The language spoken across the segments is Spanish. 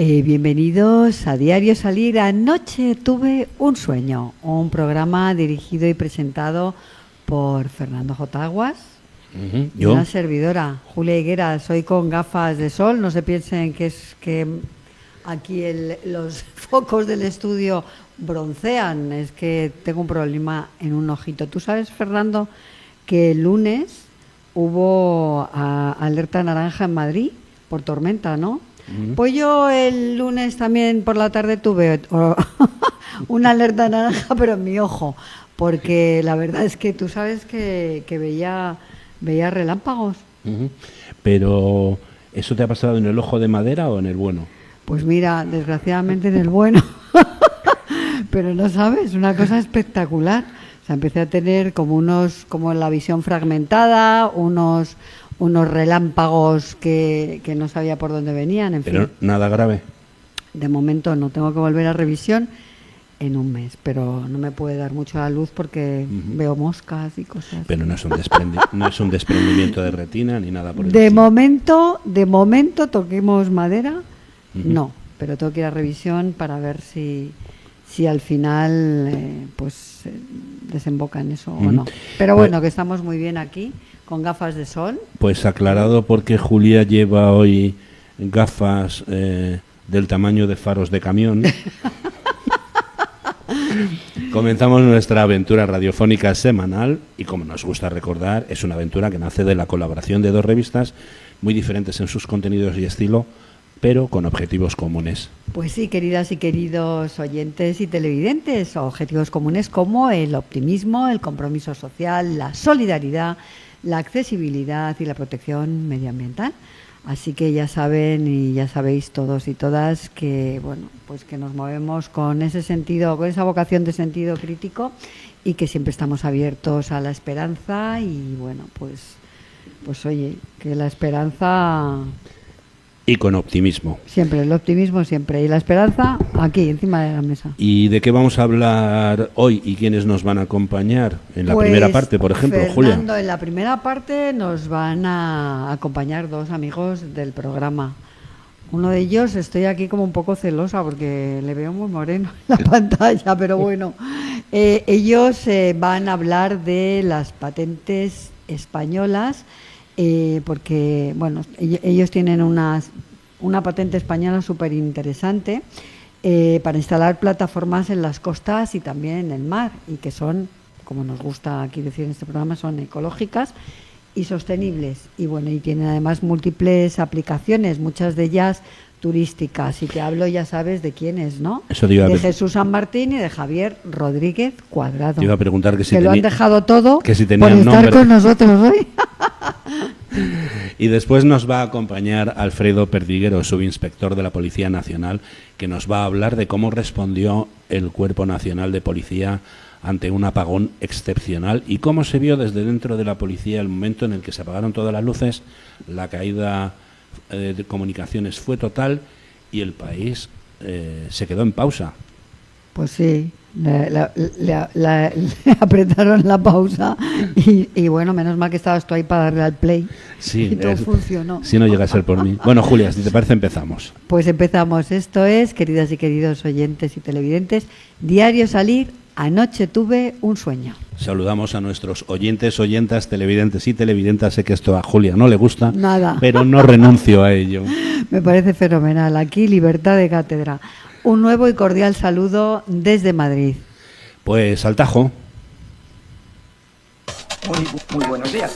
Bienvenidos a Diario Salir. Anoche tuve un sueño, un programa dirigido y presentado por Fernando J. Aguas y ¿Yo? una servidora, Julia Higuera. Soy con gafas de sol, no se piensen que es que aquí los focos del estudio broncean, es que tengo un problema en un ojito. ¿Tú sabes, Fernando, que el lunes hubo alerta naranja en Madrid por tormenta, ¿no? Pues yo el lunes también por la tarde tuve una alerta naranja, pero en mi ojo, porque la verdad es que tú sabes que veía relámpagos. Pero, ¿eso te ha pasado en el ojo de madera o en el bueno? Pues mira, desgraciadamente en el bueno, pero no sabes, una cosa espectacular. O sea, empecé a tener como la visión fragmentada, unos relámpagos que no sabía por dónde venían, en Pero fin. nada grave. De momento no, tengo que volver a revisión en un mes, pero no me puede dar mucho la luz porque veo moscas y cosas. Pero no es un desprendimiento de retina ni nada por el De estilo. momento, toquemos madera, no, pero tengo que ir a revisión para ver si al final desemboca en eso o no. Pero bueno, que estamos muy bien aquí, con gafas de sol. Pues aclarado porque Julia lleva hoy gafas del tamaño de faros de camión. Comenzamos nuestra aventura radiofónica semanal y, como nos gusta recordar, es una aventura que nace de la colaboración de dos revistas muy diferentes en sus contenidos y estilo, pero con objetivos comunes. Pues sí, queridas y queridos oyentes y televidentes, objetivos comunes como el optimismo, el compromiso social, la solidaridad, la accesibilidad y la protección medioambiental. Así que ya saben y ya sabéis todos y todas que bueno, pues que nos movemos con ese sentido, con esa vocación de sentido crítico y que siempre estamos abiertos a la esperanza y bueno, pues oye, que la esperanza Y con optimismo. siempre, el optimismo siempre y la esperanza aquí encima de la mesa. ¿Y de qué vamos a hablar hoy y quiénes nos van a acompañar en la primera parte, por ejemplo, Fernando, Julia? en la primera parte nos van a acompañar dos amigos del programa. Uno de ellos, estoy aquí como un poco celosa porque le veo muy moreno en la pantalla, pero bueno, ellos van a hablar de las patentes españolas, porque bueno, ellos tienen una patente española súper interesante para instalar plataformas en las costas y también en el mar, y que son, como nos gusta aquí decir en este programa, son ecológicas y sostenibles. Y bueno, y tienen además múltiples aplicaciones, muchas de ellas turísticas. Y te hablo, ya sabes, de quiénes, ¿no? Eso te iba a De Jesús San Martín y de Javier Rodríguez Cuadrado. Te iba a preguntar que lo han dejado todo que si por tenían estar nombre. con nosotros hoy. Y después nos va a acompañar Alfredo Perdiguero, subinspector de la Policía Nacional, que nos va a hablar de cómo respondió el Cuerpo Nacional de Policía ante un apagón excepcional y cómo se vio desde dentro de la policía el momento en el que se apagaron todas las luces, la caída de comunicaciones fue total y el país se quedó en pausa. Pues sí, le apretaron la pausa y bueno, menos mal que estabas tú ahí para darle al play. Sí, y todo funcionó. Si no llega a ser por mí. Bueno, Julia, si te parece empezamos. Pues empezamos. Esto es, queridas y queridos oyentes y televidentes, Diario Salir. Anoche tuve un sueño. Saludamos a nuestros oyentes, oyentas, televidentes y televidentas. Sé que esto a Julia no le gusta, Nada. pero no renuncio a ello. Me parece fenomenal. Aquí, libertad de cátedra. Un nuevo y cordial saludo desde Madrid. Pues al tajo. Muy buenos días.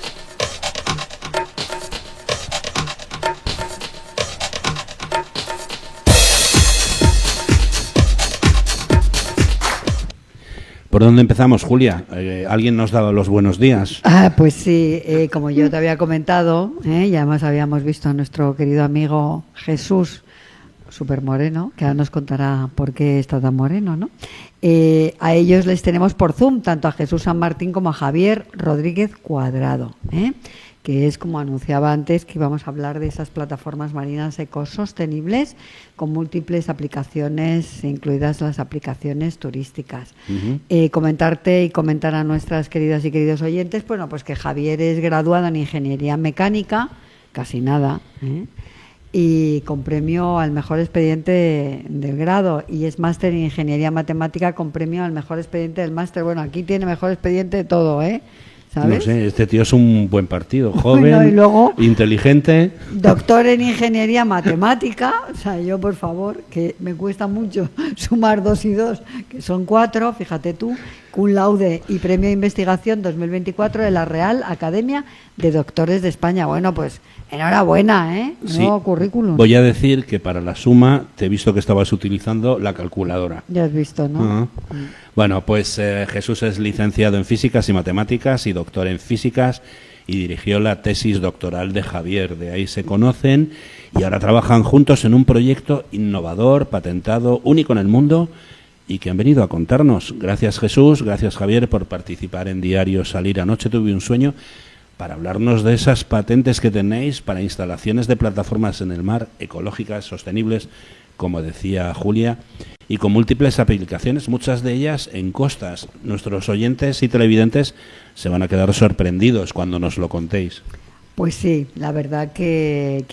¿Por dónde empezamos, Julia? ¿Alguien nos daba los buenos días? Pues sí, como yo te había comentado, y además habíamos visto a nuestro querido amigo Jesús, súper moreno, que ahora nos contará por qué está tan moreno, ¿no? A ellos les tenemos por Zoom, tanto a Jesús San Martín como a Javier Rodríguez Cuadrado, que es, como anunciaba antes, que íbamos a hablar de esas plataformas marinas ecosostenibles con múltiples aplicaciones, incluidas las aplicaciones turísticas. Comentarte y comentar a nuestras queridas y queridos oyentes, bueno, pues que Javier es graduado en Ingeniería Mecánica, casi nada, y con premio al mejor expediente del grado, y es máster en Ingeniería Matemática con premio al mejor expediente del máster. Bueno, aquí tiene mejor expediente de todo, ¿eh? ¿Sabes? No sé, este tío es un buen partido, joven, Bueno, y luego, inteligente. doctor en Ingeniería Matemática, o sea, yo por favor, que me cuesta mucho sumar 2 y 2, que son 4, fíjate tú, cum laude y premio de investigación 2024 de la Real Academia de Doctores de España. Bueno, pues enhorabuena, ¿eh? Nuevo Sí, currículum. voy a decir que para la suma te he visto que estabas utilizando la calculadora. Ya has visto, ¿no? Ajá. Bueno, pues Jesús es licenciado en Físicas y Matemáticas y doctor en Físicas y dirigió la tesis doctoral de Javier. De ahí se conocen y ahora trabajan juntos en un proyecto innovador, patentado, único en el mundo y que han venido a contarnos. Gracias Jesús, gracias Javier por participar en Diario Salir. Anoche tuve un sueño para hablarnos de esas patentes que tenéis para instalaciones de plataformas en el mar, ecológicas, sostenibles, como decía Julia, y con múltiples aplicaciones, muchas de ellas en costas. Nuestros oyentes y televidentes se van a quedar sorprendidos cuando nos lo contéis. Pues sí, la verdad que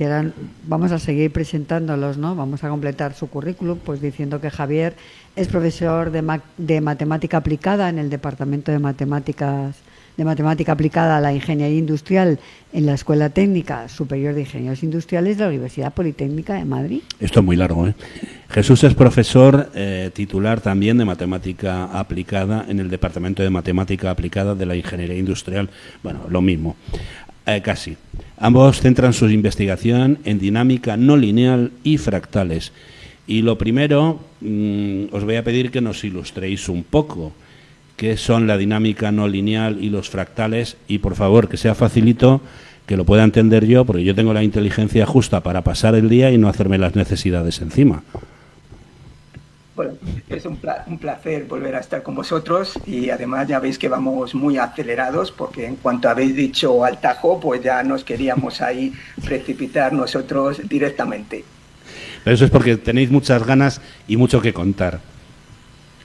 vamos a seguir presentándolos, ¿no? Vamos a completar su currículum, pues diciendo que Javier es profesor de matemática aplicada en el Departamento de Matemática aplicada a la Ingeniería Industrial en la Escuela Técnica Superior de Ingenieros Industriales de la Universidad Politécnica de Madrid. Esto es muy largo, ¿eh? Jesús es profesor titular también de Matemática Aplicada en el Departamento de Matemática Aplicada de la Ingeniería Industrial. Bueno, lo mismo, casi. Ambos centran su investigación en dinámica no lineal y fractales. Y lo primero, os voy a pedir que nos ilustréis un poco qué son la dinámica no lineal y los fractales, y por favor que sea facilito, que lo pueda entender yo, porque yo tengo la inteligencia justa para pasar el día y no hacerme las necesidades encima. Bueno, es un placer volver a estar con vosotros y además ya veis que vamos muy acelerados porque en cuanto habéis dicho al tajo, pues ya nos queríamos ahí precipitar nosotros directamente. Pero eso es porque tenéis muchas ganas y mucho que contar.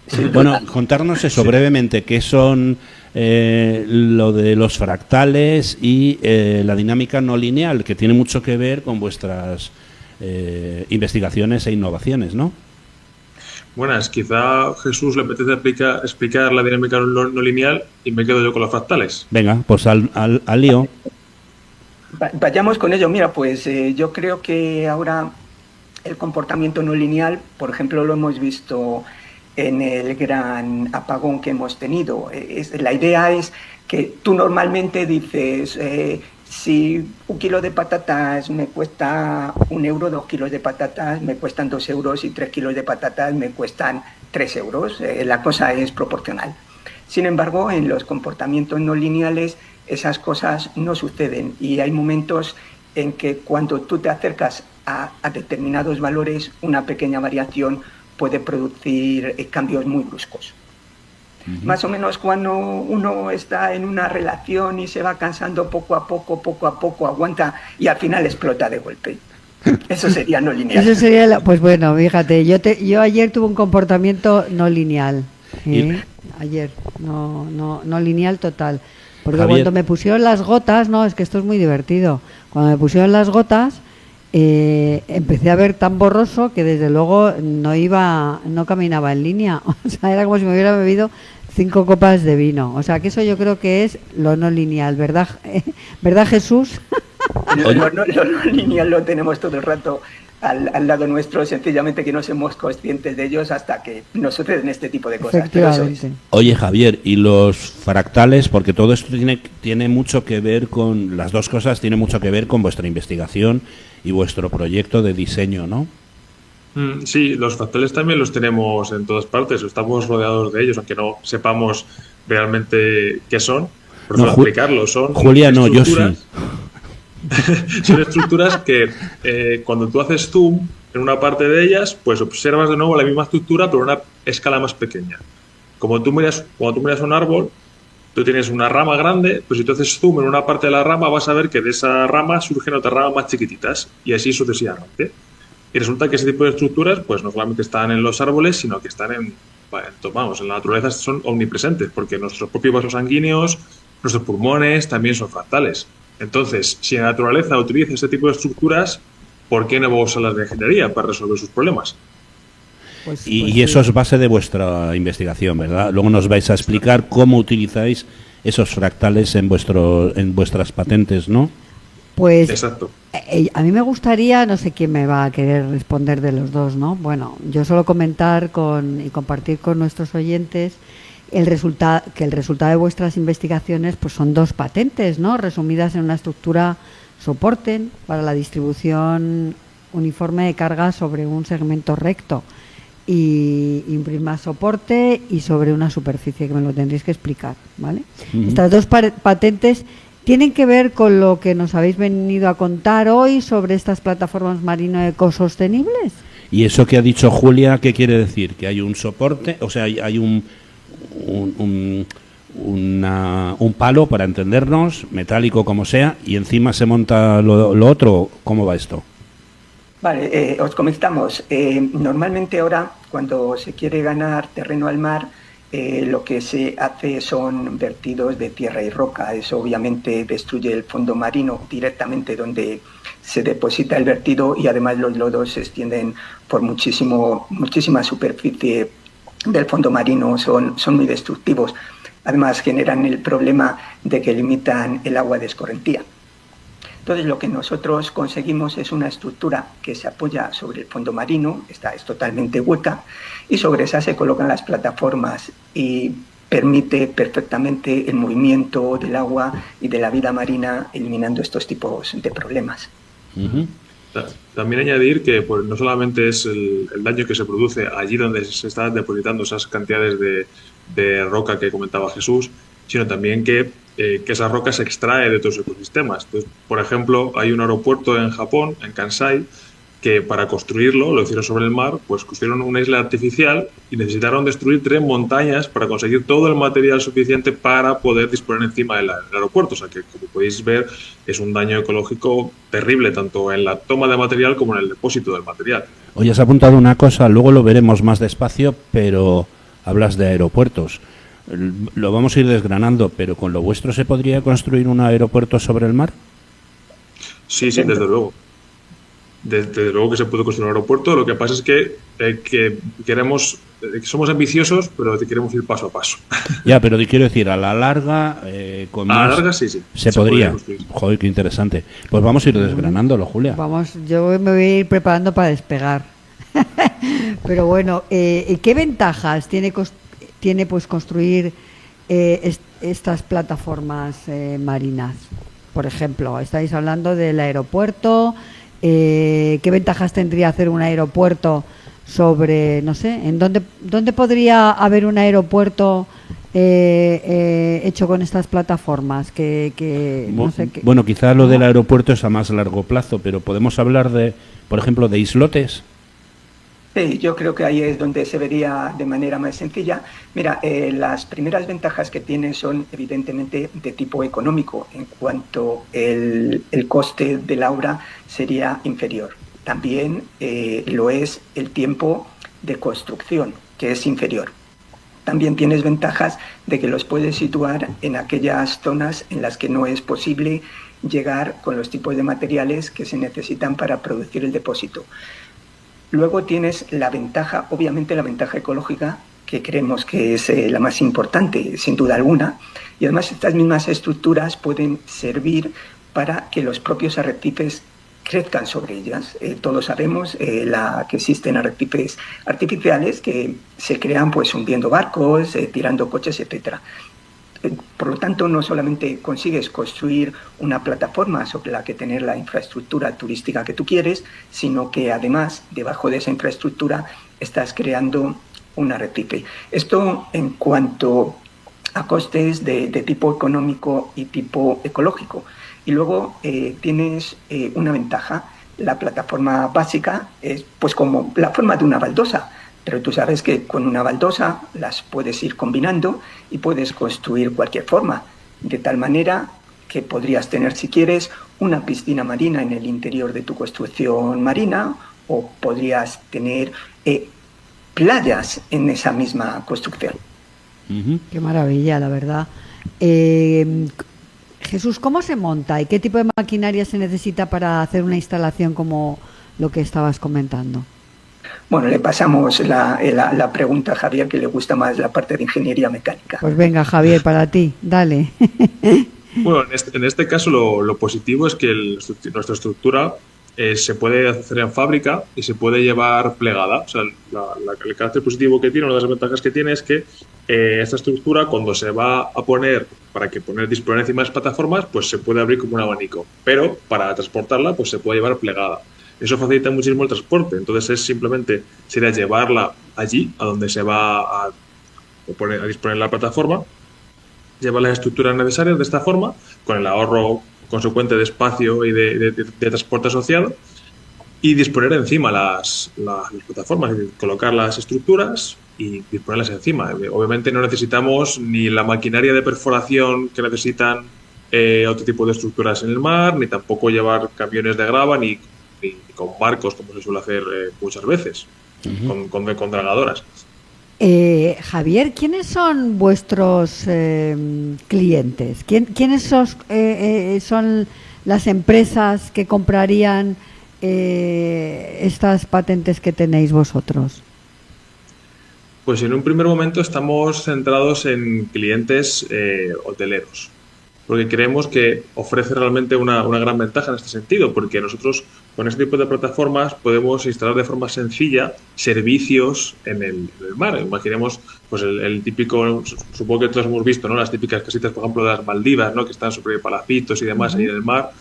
Sí, bueno, contarnos eso brevemente, qué son lo de los fractales y la dinámica no lineal, que tiene mucho que ver con vuestras investigaciones e innovaciones, ¿no? Buenas, quizá Jesús le apetece explicar la dinámica no lineal y me quedo yo con los fractales. Venga, pues al lío. Vayamos con ello. Mira, pues yo creo que ahora el comportamiento no lineal, por ejemplo, lo hemos visto en el gran apagón que hemos tenido. La idea es que tú normalmente dices, si 1 kilo de patatas me cuesta 1 euro, 2 kilos de patatas me cuestan 2 euros y 3 kilos de patatas me cuestan 3 euros. La cosa es proporcional. Sin embargo, en los comportamientos no lineales esas cosas no suceden y hay momentos en que cuando tú te acercas a determinados valores, una pequeña variación puede producir cambios muy bruscos. Más o menos cuando uno está en una relación y se va cansando poco a poco, aguanta y al final explota de golpe. Eso sería no lineal. Eso sería, pues bueno, fíjate, yo ayer tuve un comportamiento no lineal. Ayer, no lineal total. Porque Javier, cuando me pusieron las gotas, no, es que esto es muy divertido. Cuando me pusieron las gotas, empecé a ver tan borroso que desde luego no caminaba en línea. O sea, era como si me hubiera bebido 5 copas de vino. O sea, que eso yo creo que es lo no lineal, ¿verdad? ¿Verdad, Jesús? Lo no lineal lo tenemos todo el rato al lado nuestro, sencillamente que no somos conscientes de ellos hasta que nos suceden este tipo de cosas. Oye, Javier, y los fractales, porque todo esto tiene mucho que ver con, las dos cosas tienen mucho que ver con vuestra investigación y vuestro proyecto de diseño, ¿no? Sí, los fractales también los tenemos en todas partes, estamos rodeados de ellos, aunque no sepamos realmente qué son. Por no, explicarlo, son Julia, no, yo sí. Son estructuras que cuando tú haces zoom en una parte de ellas, pues observas de nuevo la misma estructura pero a una escala más pequeña. Cuando tú miras un árbol, tú tienes una rama grande, pues si tú haces zoom en una parte de la rama vas a ver que de esa rama surgen otras ramas más chiquititas y así sucesivamente. Y resulta que ese tipo de estructuras pues no solamente están en los árboles, sino que están en la naturaleza, son omnipresentes, porque nuestros propios vasos sanguíneos, nuestros pulmones también son fractales. Entonces, si la naturaleza utiliza este tipo de estructuras, ¿por qué no va a usar las de ingeniería para resolver sus problemas? Y eso es base de vuestra investigación, ¿verdad? Luego nos vais a explicar cómo utilizáis esos fractales en vuestras patentes, ¿no? Pues Exacto. A mí me gustaría, no sé quién me va a querer responder de los dos, ¿no? Bueno, yo solo comentar y compartir con nuestros oyentes que el resultado de vuestras investigaciones pues son 2 patentes, ¿no? Resumidas en una estructura soporte para la distribución uniforme de carga sobre un segmento recto y un prisma soporte y sobre una superficie, que me lo tendréis que explicar, ¿vale? Estas 2 patentes tienen que ver con lo que nos habéis venido a contar hoy sobre estas plataformas marino ecosostenibles. Y eso que ha dicho Julia, ¿qué quiere decir? Que hay un soporte, o sea, hay un palo, para entendernos, metálico como sea, y encima se monta lo otro. ¿Cómo va esto? Vale, os comentamos. Normalmente ahora, cuando se quiere ganar terreno al mar, lo que se hace son vertidos de tierra y roca. Eso obviamente destruye el fondo marino directamente donde se deposita el vertido, y además los lodos se extienden por muchísima superficie del fondo marino, son muy destructivos. Además generan el problema de que limitan el agua de escorrentía. Entonces lo que nosotros conseguimos es una estructura que se apoya sobre el fondo marino, esta es totalmente hueca, y sobre esa se colocan las plataformas y permite perfectamente el movimiento del agua y de la vida marina, eliminando estos tipos de problemas. También añadir que pues, no solamente es el daño que se produce allí donde se están depositando esas cantidades de roca que comentaba Jesús, sino también que esa roca se extrae de otros ecosistemas. Entonces, por ejemplo, hay un aeropuerto en Japón, en Kansai, que para construirlo, lo hicieron sobre el mar, pues construyeron una isla artificial y necesitaron destruir 3 montañas para conseguir todo el material suficiente para poder disponer encima del aeropuerto. O sea que, como podéis ver, es un daño ecológico terrible, tanto en la toma de material como en el depósito del material. Hoy has apuntado una cosa, luego lo veremos más despacio, pero hablas de aeropuertos. Lo vamos a ir desgranando, pero ¿con lo vuestro se podría construir un aeropuerto sobre el mar? Sí, desde luego. Desde luego que se puede construir un aeropuerto. Lo que pasa es que queremos, somos ambiciosos, pero queremos ir paso a paso. Ya, pero te quiero decir, a la larga, con a más, la larga sí. se podría. Joder, qué interesante. Pues vamos a ir desgranándolo, Julia. Yo me voy a ir preparando para despegar. Pero bueno, ¿qué ventajas tiene pues construir estas plataformas marinas? Por ejemplo, estáis hablando del aeropuerto. ¿Qué ventajas tendría hacer un aeropuerto sobre, no sé, en dónde podría haber un aeropuerto hecho con estas plataformas? Bueno, quizá lo del aeropuerto es a más largo plazo, pero podemos hablar por ejemplo, de islotes. Sí, yo creo que ahí es donde se vería de manera más sencilla. Mira, las primeras ventajas que tiene son evidentemente de tipo económico, en cuanto el coste de la obra sería inferior. También lo es el tiempo de construcción, que es inferior. También tienes ventajas de que los puedes situar en aquellas zonas en las que no es posible llegar con los tipos de materiales que se necesitan para producir el depósito. Luego tienes la ventaja, obviamente la ventaja ecológica, que creemos que es la más importante, sin duda alguna, y además estas mismas estructuras pueden servir para que los propios arrecifes crezcan sobre ellas. Todos sabemos que existen arrecifes artificiales que se crean pues hundiendo barcos, tirando coches, etcétera. Por lo tanto, no solamente consigues construir una plataforma sobre la que tener la infraestructura turística que tú quieres, sino que además, debajo de esa infraestructura, estás creando un arrecife. Esto en cuanto a costes de tipo económico y tipo ecológico. Y luego tienes una ventaja. La plataforma básica es pues como la forma de una baldosa. Pero tú sabes que con una baldosa las puedes ir combinando y puedes construir cualquier forma, de tal manera que podrías tener, si quieres, una piscina marina en el interior de tu construcción marina, o podrías tener playas en esa misma construcción. Qué maravilla, la verdad. Jesús, ¿cómo se monta y qué tipo de maquinaria se necesita para hacer una instalación como lo que estabas comentando. Bueno, le pasamos la pregunta a Javier, que le gusta más la parte de ingeniería mecánica. Pues venga, Javier, para ti, dale. Bueno, en este caso lo positivo es que nuestra estructura se puede hacer en fábrica y se puede llevar plegada. O sea, el carácter positivo que tiene, una de las ventajas que tiene es que esta estructura, cuando se va a poner, disponer encima de las plataformas, pues se puede abrir como un abanico. Pero para transportarla, pues se puede llevar plegada. Eso facilita muchísimo el transporte. Entonces sería llevarla allí, a donde se va a disponer la plataforma, llevar las estructuras necesarias de esta forma, con el ahorro consecuente de espacio y de transporte asociado, y disponer encima las plataformas, es decir, colocar las estructuras y disponerlas encima. Obviamente no necesitamos ni la maquinaria de perforación que necesitan otro tipo de estructuras en el mar, ni tampoco llevar camiones de grava, ni con barcos, como se suele hacer muchas veces, con dragadoras. Javier, ¿quiénes son vuestros clientes? ¿Quiénes son las empresas que comprarían estas patentes que tenéis vosotros? Pues en un primer momento estamos centrados en clientes hoteleros, porque creemos que ofrece realmente una gran ventaja en este sentido, porque nosotros con este tipo de plataformas podemos instalar de forma sencilla servicios en el mar. Imaginemos pues el típico, supongo que todos hemos visto, ¿no?, las típicas casitas, por ejemplo, de las Maldivas, ¿no?, que están sobre palacitos y demás ahí en el mar.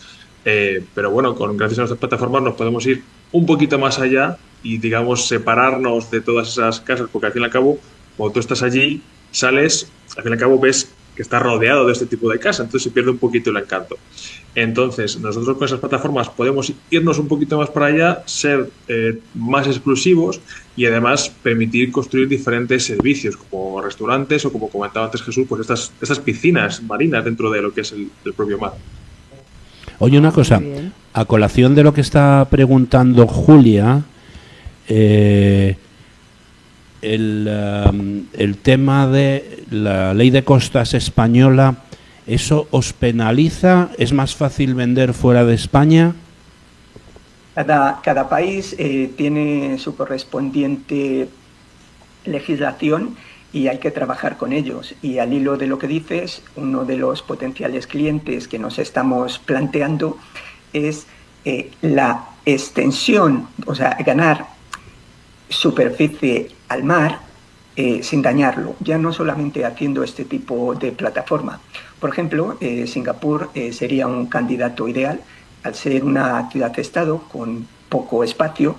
Pero bueno, gracias a nuestras plataformas nos podemos ir un poquito más allá y, digamos, separarnos de todas esas casas, porque al fin y al cabo, cuando tú estás allí, sales, al fin y al cabo ves que está rodeado de este tipo de casas, entonces se pierde un poquito el encanto. Entonces, nosotros con esas plataformas podemos irnos un poquito más para allá, ser más exclusivos y además permitir construir diferentes servicios, como restaurantes o, como comentaba antes Jesús, pues estas piscinas marinas dentro de lo que es el propio mar. Oye, una cosa, a colación de lo que está preguntando Julia, el tema de la ley de costas española, ¿eso os penaliza? ¿Es más fácil vender fuera de España? Cada país tiene su correspondiente legislación y hay que trabajar con ellos. Y al hilo de lo que dices, uno de los potenciales clientes que nos estamos planteando es la extensión, o sea, ganar superficie al mar sin dañarlo, ya no solamente haciendo este tipo de plataforma. Por ejemplo, Singapur sería un candidato ideal, al ser una ciudad-estado con poco espacio.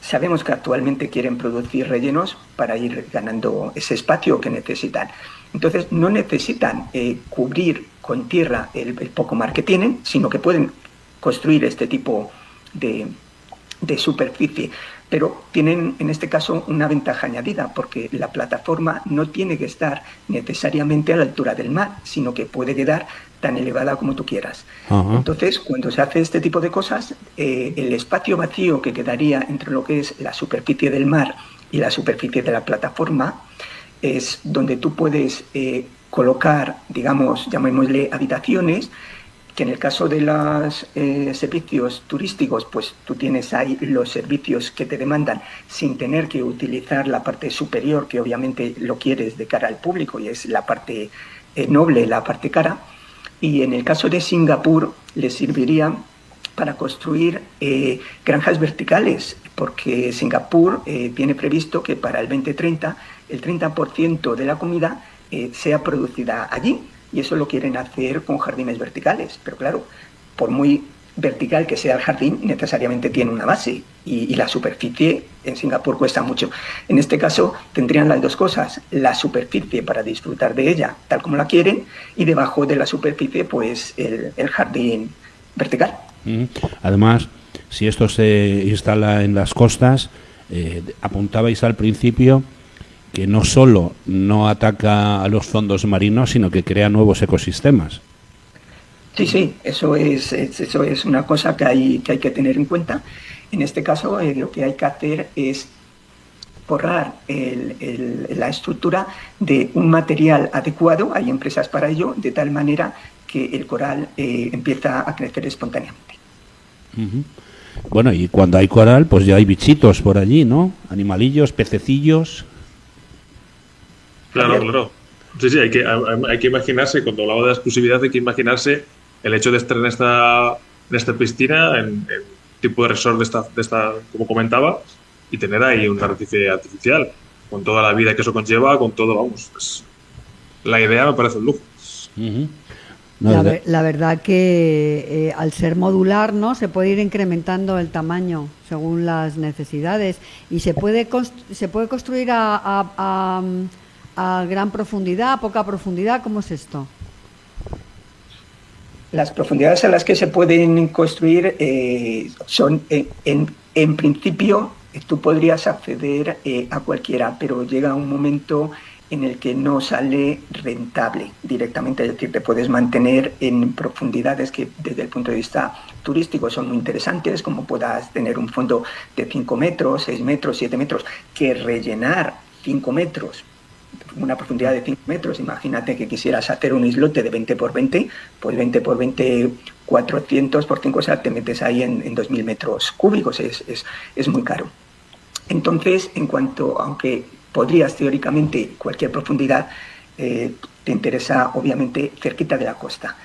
Sabemos que actualmente quieren producir rellenos para ir ganando ese espacio que necesitan. Entonces, no necesitan cubrir con tierra el poco mar que tienen, sino que pueden construir este tipo de superficie. Pero tienen, en este caso, una ventaja añadida, porque la plataforma no tiene que estar necesariamente a la altura del mar, sino que puede quedar tan elevada como tú quieras. Entonces, cuando se hace este tipo de cosas, el espacio vacío que quedaría entre lo que es la superficie del mar y la superficie de la plataforma es donde tú puedes colocar, digamos, llamémosle habitaciones, que en el caso de los servicios turísticos, pues tú tienes ahí los servicios que te demandan sin tener que utilizar la parte superior, que obviamente lo quieres de cara al público y es la parte noble, la parte cara. Y en el caso de Singapur les serviría para construir granjas verticales, porque Singapur tiene previsto que para el 2030 el 30% de la comida sea producida allí. Y eso lo quieren hacer con jardines verticales. Pero claro, por muy vertical que sea el jardín, necesariamente tiene una base. Y la superficie en Singapur cuesta mucho. En este caso, tendrían las dos cosas. La superficie para disfrutar de ella, tal como la quieren, y debajo de la superficie, pues el jardín vertical. Además, si esto se instala en las costas, apuntabais al principio que no solo no ataca a los fondos marinos, sino que crea nuevos ecosistemas. Sí, eso es una cosa que hay que tener en cuenta. En este caso, lo que hay que hacer es forrar la estructura de un material adecuado, hay empresas para ello, de tal manera que el coral empieza a crecer espontáneamente. Bueno, y cuando hay coral, pues ya hay bichitos por allí, ¿no? Animalillos, pececillos. Claro, claro. Sí, sí, hay que imaginarse, cuando hablaba de la exclusividad, hay que imaginarse el hecho de estar en esta piscina, en tipo de resort de esta, como comentaba, y tener ahí un arrecife artificial, con toda la vida que eso conlleva, con todo, vamos, la idea me parece un lujo. Ujú. No, La verdad que al ser modular, ¿no? Se puede ir incrementando el tamaño según las necesidades y se puede construir a gran profundidad, a poca profundidad. ¿Cómo es esto? Las profundidades a las que se pueden construir son, en principio, tú podrías acceder a cualquiera, pero llega un momento en el que no sale rentable directamente, es decir, te puedes mantener en profundidades que desde el punto de vista turístico son muy interesantes, como puedas tener un fondo de 5 metros, 6 metros, 7 metros, que rellenar 5 metros, una profundidad de 5 metros, imagínate que quisieras hacer un islote de 20 por 20, pues 20 por 20, 400 por 5, o sea, te metes ahí en 2.000 metros cúbicos, es muy caro. Entonces, aunque podrías teóricamente cualquier profundidad, te interesa obviamente cerquita de la costa.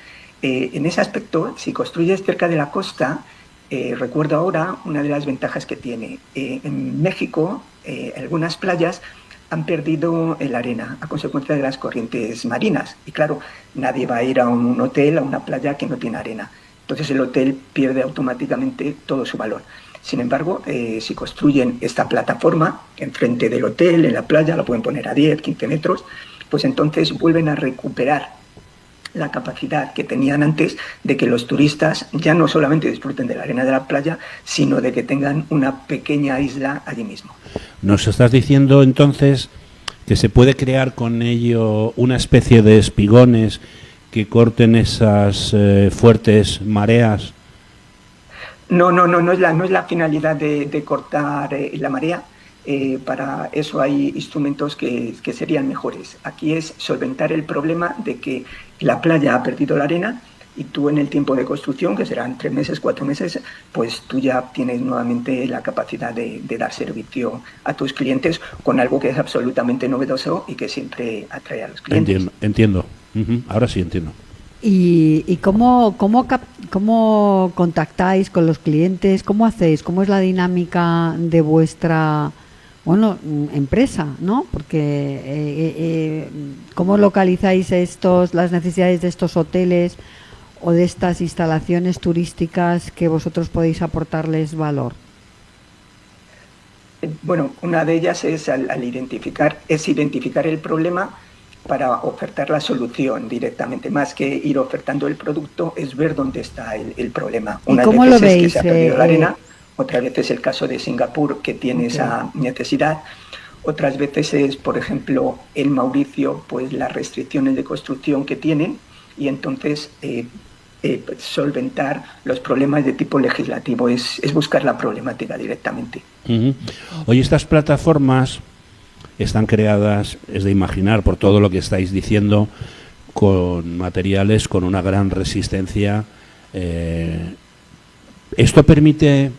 En ese aspecto, si construyes cerca de la costa, recuerdo ahora una de las ventajas que tiene. En México, algunas playas han perdido la arena a consecuencia de las corrientes marinas. Y claro, nadie va a ir a un hotel, a una playa que no tiene arena. Entonces el hotel pierde automáticamente todo su valor. Sin embargo, si construyen esta plataforma enfrente del hotel, en la playa, la pueden poner a 10, 15 metros, pues entonces vuelven a recuperar la capacidad que tenían antes de que los turistas ya no solamente disfruten de la arena de la playa, sino de que tengan una pequeña isla allí mismo. Nos estás diciendo entonces que se puede crear con ello una especie de espigones que corten esas fuertes mareas. No es la finalidad de cortar la marea. Para eso hay instrumentos que serían mejores. Aquí es solventar el problema de que la playa ha perdido la arena y tú en el tiempo de construcción, que serán 3 meses, 4 meses, pues tú ya tienes nuevamente la capacidad de dar servicio a tus clientes con algo que es absolutamente novedoso y que siempre atrae a los clientes. Entiendo. Ahora sí entiendo. ¿Y cómo contactáis con los clientes? ¿Cómo hacéis? ¿Cómo es la dinámica de vuestra empresa, ¿no? Porque ¿cómo localizáis las necesidades de estos hoteles o de estas instalaciones turísticas que vosotros podéis aportarles valor? Bueno, una de ellas es identificar el problema para ofertar la solución directamente, más que ir ofertando el producto, es ver dónde está el problema. Una ¿Cómo lo veis? Es que se ha perdido la arena, otra vez es el caso de Singapur, que tiene esa necesidad. Otras veces es, por ejemplo, en Mauricio, pues las restricciones de construcción que tienen y entonces solventar los problemas de tipo legislativo, es buscar la problemática directamente. Oye, estas plataformas están creadas, es de imaginar por todo lo que estáis diciendo, con materiales con una gran resistencia. ¿Esto permite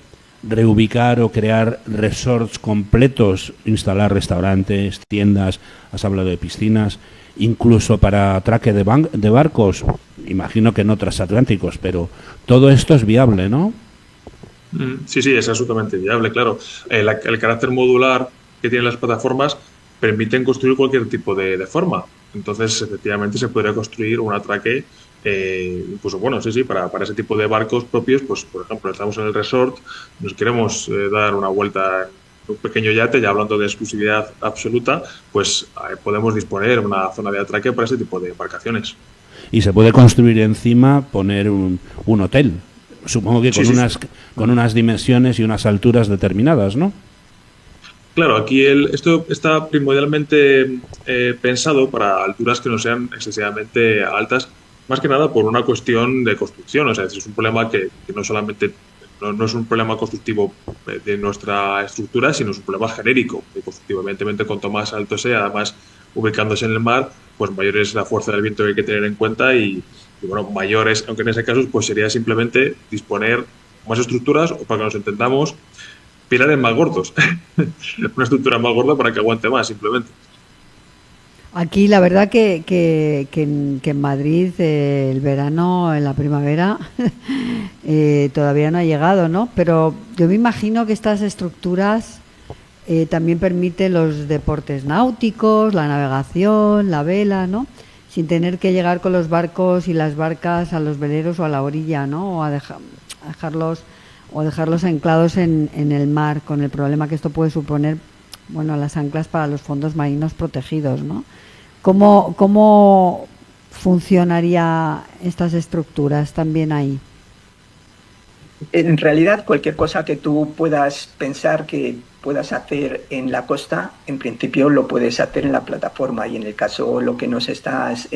reubicar o crear resorts completos, instalar restaurantes, tiendas, has hablado de piscinas, incluso para atraque de barcos? Imagino que no transatlánticos, pero todo esto es viable, ¿no? Sí, es absolutamente viable, claro. El carácter modular que tienen las plataformas permiten construir cualquier tipo de forma. Entonces, efectivamente, se podría construir un atraque, incluso, para ese tipo de barcos propios, pues, por ejemplo, estamos en el resort, nos queremos dar una vuelta en un pequeño yate, ya hablando de exclusividad absoluta, pues podemos disponer una zona de atraque para ese tipo de embarcaciones. Y se puede construir encima, poner un hotel, supongo que con unas dimensiones y unas alturas determinadas, ¿no? Claro, aquí esto está primordialmente pensado para alturas que no sean excesivamente altas, más que nada por una cuestión de construcción. O sea, es un problema que no solamente no es un problema constructivo de nuestra estructura, sino es un problema genérico de constructivo. Evidentemente, cuanto más alto sea, además ubicándose en el mar, pues mayor es la fuerza del viento que hay que tener en cuenta y mayor es, aunque en ese caso pues sería simplemente disponer más estructuras o para que nos entendamos, pilares más gordos. Una estructura más gorda para que aguante más, simplemente. Aquí la verdad que en Madrid el verano, en la primavera, todavía no ha llegado, ¿no? Pero yo me imagino que estas estructuras también permiten los deportes náuticos, la navegación, la vela, ¿no? Sin tener que llegar con los barcos y las barcas a los veleros o a la orilla, ¿no? O a dejarlos anclados en el mar, con el problema que esto puede suponer, bueno, las anclas para los fondos marinos protegidos, ¿no? ¿Cómo funcionaría estas estructuras también ahí? En realidad, cualquier cosa que tú puedas pensar que puedas hacer en la costa, en principio lo puedes hacer en la plataforma, y en el caso lo que nos estás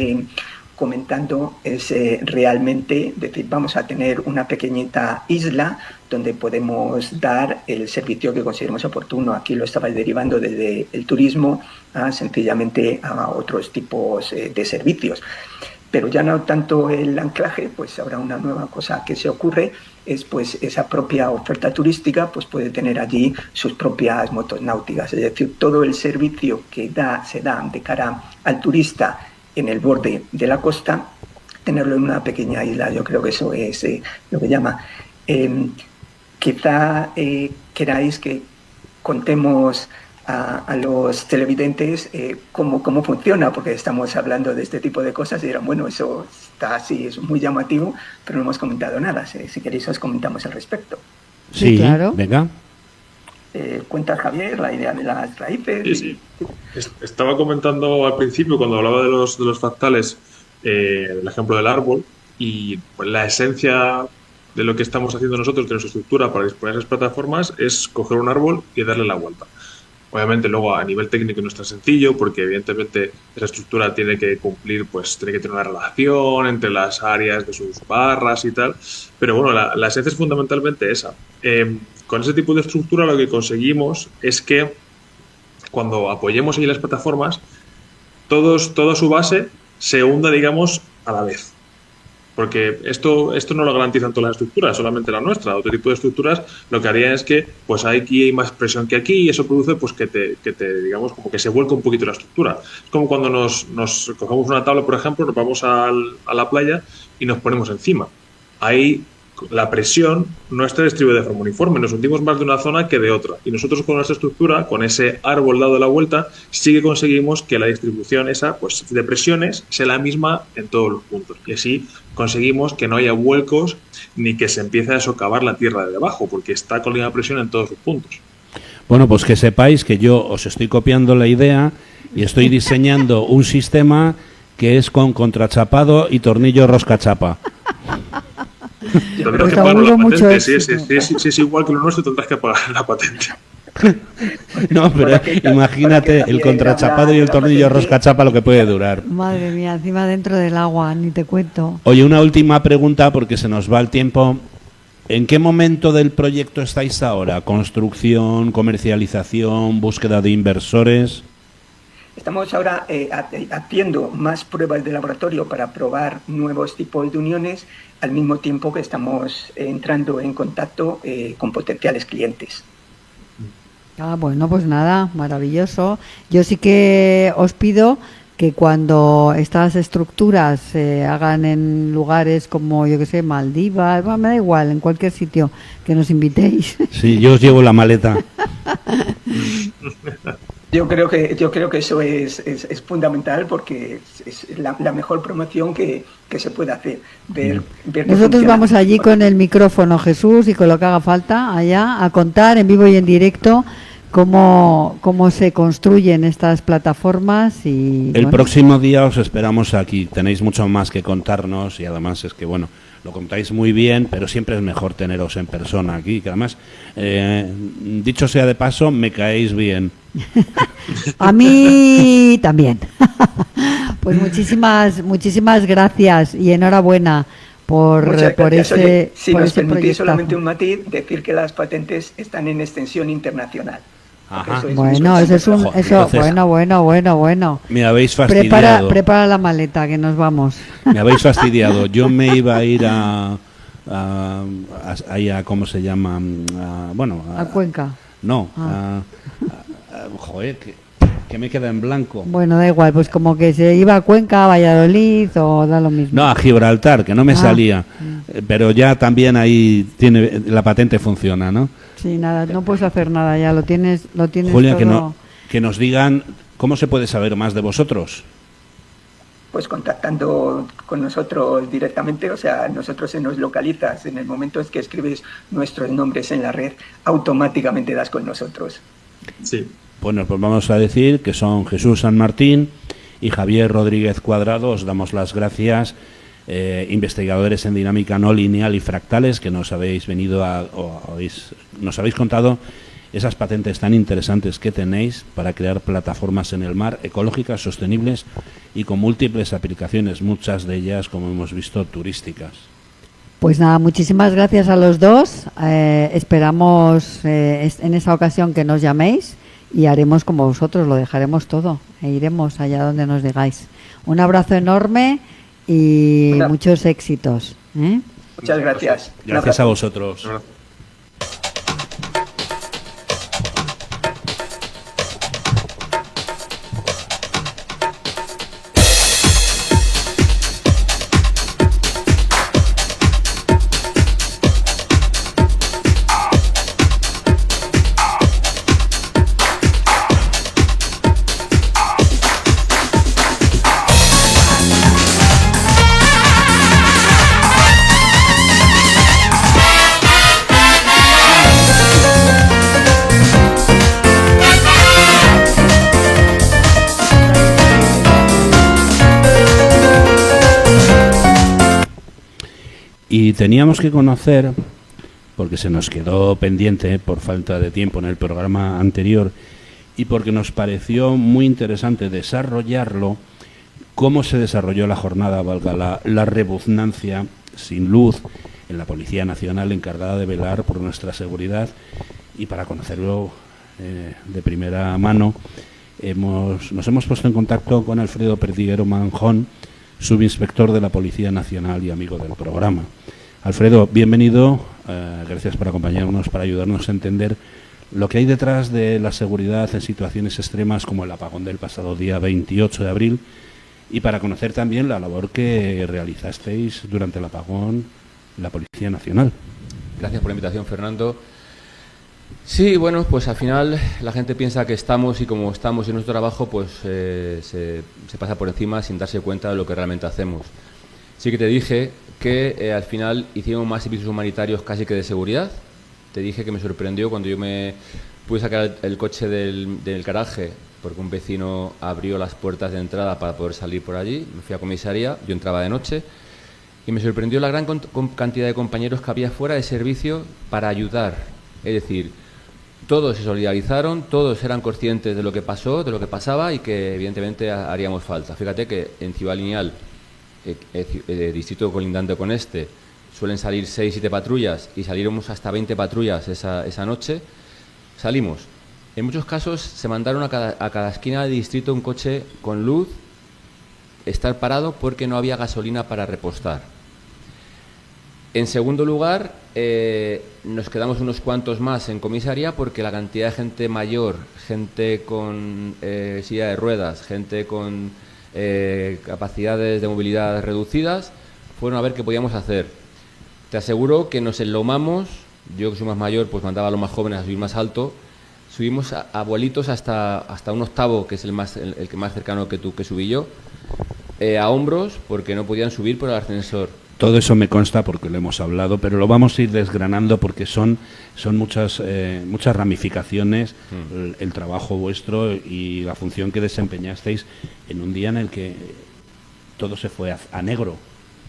comentando es realmente decir, vamos a tener una pequeñita isla donde podemos dar el servicio que consideremos oportuno. Aquí lo estaba derivando desde el turismo sencillamente a otros tipos de servicios. Pero ya no tanto el anclaje, pues ahora una nueva cosa que se ocurre es pues esa propia oferta turística pues puede tener allí sus propias motos náuticas, es decir, todo el servicio que se da de cara al turista en el borde de la costa, tenerlo en una pequeña isla. Yo creo que eso es lo que llama. Quizá queráis que contemos a los televidentes cómo funciona, porque estamos hablando de este tipo de cosas y dirán, bueno, eso está así, es muy llamativo, pero no hemos comentado nada. Si queréis os comentamos al respecto. Sí, claro. Venga. Cuenta Javier la idea de las raíces. Sí. Estaba comentando al principio, cuando hablaba de los fractales, el ejemplo del árbol, y pues, la esencia de lo que estamos haciendo nosotros, de nuestra estructura para disponer de esas plataformas, es coger un árbol y darle la vuelta. Obviamente luego a nivel técnico no es tan sencillo, porque evidentemente esa estructura tiene que cumplir, pues tiene que tener una relación entre las áreas de sus barras y tal, pero bueno, la esencia es fundamentalmente esa. Con ese tipo de estructura lo que conseguimos es que cuando apoyemos ahí las plataformas, toda su base se hunda, digamos, a la vez. Porque esto no lo garantizan todas las estructuras, solamente la nuestra. Otro tipo de estructuras lo que harían es que pues aquí hay más presión que aquí, y eso produce pues que te digamos, como que se vuelca un poquito la estructura. Es como cuando nos cogemos una tabla, por ejemplo, nos vamos a la playa y nos ponemos encima. Ahí la presión no está distribuida de forma uniforme, nos hundimos más de una zona que de otra. Y nosotros con nuestra estructura, con ese árbol dado la vuelta, sí que conseguimos que la distribución esa pues, de presiones sea la misma en todos los puntos. Y así conseguimos que no haya vuelcos ni que se empiece a socavar la tierra de debajo, porque está con la misma presión en todos los puntos. Bueno, pues que sepáis que yo os estoy copiando la idea y estoy diseñando un sistema que es con contrachapado y tornillo roscachapa. Tendrás que pagar la patente. Si es igual que lo nuestro, tendrás que pagar la patente. No, pero imagínate el contrachapado y el tornillo roscachapa lo que puede durar. Madre mía, encima dentro del agua, ni te cuento. Oye, una última pregunta porque se nos va el tiempo. ¿En qué momento del proyecto estáis ahora? ¿Construcción, comercialización, búsqueda de inversores? Estamos ahora haciendo más pruebas de laboratorio para probar nuevos tipos de uniones, al mismo tiempo que estamos entrando en contacto con potenciales clientes. Bueno, pues nada, maravilloso. Yo sí que os pido que cuando estas estructuras se hagan en lugares como, yo que sé, Maldivas, bueno, me da igual, en cualquier sitio, que nos invitéis. Sí, yo os llevo la maleta. Yo creo que eso es fundamental, porque es la mejor promoción que se puede hacer. Ver Nosotros vamos allí con el micrófono, Jesús, y con lo que haga falta allá, a contar en vivo y en directo cómo se construyen estas plataformas. Y el próximo día os esperamos aquí. Tenéis mucho más que contarnos y además es que, bueno, lo contáis muy bien, pero siempre es mejor teneros en persona aquí, que además, dicho sea de paso, me caéis bien. A mí también. Pues muchísimas gracias y enhorabuena por ese. Oye, si nos permitís solamente un matiz, decir que las patentes están en extensión internacional. Ajá. Bueno, bueno. Me habéis fastidiado. Prepara la maleta, que nos vamos. Me habéis fastidiado. Yo me iba a ir a ahí a ¿cómo se llama? A Cuenca. No, joder, que me queda en blanco. Bueno, da igual, pues como que se iba a Cuenca, a Valladolid o da lo mismo. No, a Gibraltar, que no me salía. Pero ya también ahí tiene la patente funciona, ¿no? Sí, nada, no puedes hacer nada ya, lo tienes Julia, todo. que nos digan cómo se puede saber más de vosotros. Pues contactando con nosotros directamente, o sea, nosotros se nos localizas. En el momento en que escribes nuestros nombres en la red, automáticamente das con nosotros. Sí. Bueno, pues vamos a decir que son Jesús San Martín y Javier Rodríguez Cuadrado. Os damos las gracias, investigadores en dinámica no lineal y fractales, que nos habéis venido nos habéis contado esas patentes tan interesantes que tenéis para crear plataformas en el mar ecológicas, sostenibles y con múltiples aplicaciones, muchas de ellas, como hemos visto, turísticas. Pues nada, muchísimas gracias a los dos. Esperamos en esa ocasión que nos llaméis y haremos como vosotros, lo dejaremos todo e iremos allá donde nos digáis. Un abrazo enorme y muchos éxitos. Muchas gracias. Gracias a vosotros. Y teníamos que conocer, porque se nos quedó pendiente por falta de tiempo en el programa anterior y porque nos pareció muy interesante desarrollarlo, cómo se desarrolló la jornada, valga la redundancia, sin luz, en la Policía Nacional encargada de velar por nuestra seguridad. Y para conocerlo de primera mano, nos hemos puesto en contacto con Alfredo Perdiguero Manjón, subinspector de la Policía Nacional y amigo del programa. Alfredo, bienvenido, gracias por acompañarnos, para ayudarnos a entender lo que hay detrás de la seguridad en situaciones extremas como el apagón del pasado día 28 de abril y para conocer también la labor que realizasteis durante el apagón en la Policía Nacional. Gracias por la invitación, Fernando. Sí, bueno, pues al final la gente piensa que estamos y como estamos en nuestro trabajo, pues se pasa por encima sin darse cuenta de lo que realmente hacemos. Sí que te dije que al final hicimos más servicios humanitarios casi que de seguridad. Te dije que me sorprendió cuando yo me pude sacar el coche del garaje porque un vecino abrió las puertas de entrada para poder salir por allí. Me fui a comisaría, yo entraba de noche y me sorprendió la gran cantidad de compañeros que había fuera de servicio para ayudar. Es decir, todos se solidarizaron, todos eran conscientes de lo que pasó, de lo que pasaba y que evidentemente haríamos falta. Fíjate que en Ciudad Lineal, distrito colindante con este, suelen salir 6-7 patrullas y salieron hasta 20 patrullas esa noche. Salimos. En muchos casos se mandaron a cada esquina del distrito un coche con luz, estar parado porque no había gasolina para repostar. En segundo lugar, nos quedamos unos cuantos más en comisaría porque la cantidad de gente mayor, gente con silla de ruedas, gente con capacidades de movilidad reducidas, fueron a ver qué podíamos hacer. Te aseguro que nos enlomamos, yo que soy más mayor, pues mandaba a los más jóvenes a subir más alto, subimos a abuelitos hasta un octavo, que es el que más cercano que subí yo, a hombros porque no podían subir por el ascensor. Todo eso me consta porque lo hemos hablado, pero lo vamos a ir desgranando porque son muchas ramificaciones el trabajo vuestro y la función que desempeñasteis en un día en el que todo se fue a negro.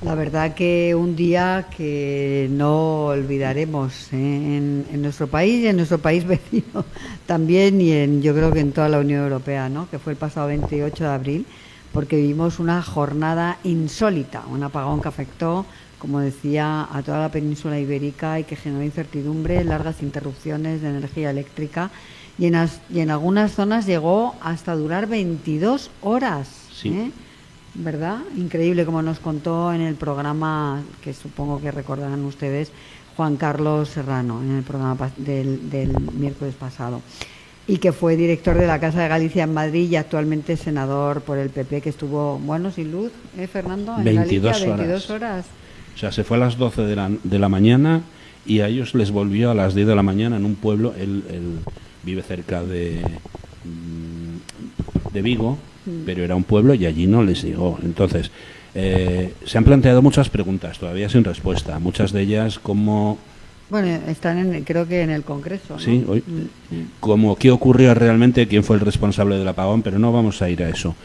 La verdad que un día que no olvidaremos en nuestro país y en nuestro país vecino también y yo creo que en toda la Unión Europea, ¿no? Que fue el pasado 28 de abril. Porque vivimos una jornada insólita, un apagón que afectó, como decía, a toda la península ibérica y que generó incertidumbre, largas interrupciones de energía eléctrica y en algunas zonas llegó hasta durar 22 horas. Sí. ¿verdad? Increíble, como nos contó en el programa, que supongo que recordarán ustedes, Juan Carlos Serrano, en el programa del miércoles pasado, y que fue director de la Casa de Galicia en Madrid y actualmente senador por el PP, que estuvo, bueno, sin luz, Fernando, en 22 Galicia, horas. 22 horas. O sea, se fue a las 12 de la mañana y a ellos les volvió a las 10 de la mañana en un pueblo. Él vive cerca de Vigo, pero era un pueblo y allí no les llegó. Entonces, se han planteado muchas preguntas todavía sin respuesta. Muchas de ellas como... Bueno, están creo que en el Congreso, ¿no? Sí, hoy, como qué ocurrió realmente, quién fue el responsable del apagón, pero no vamos a ir a eso.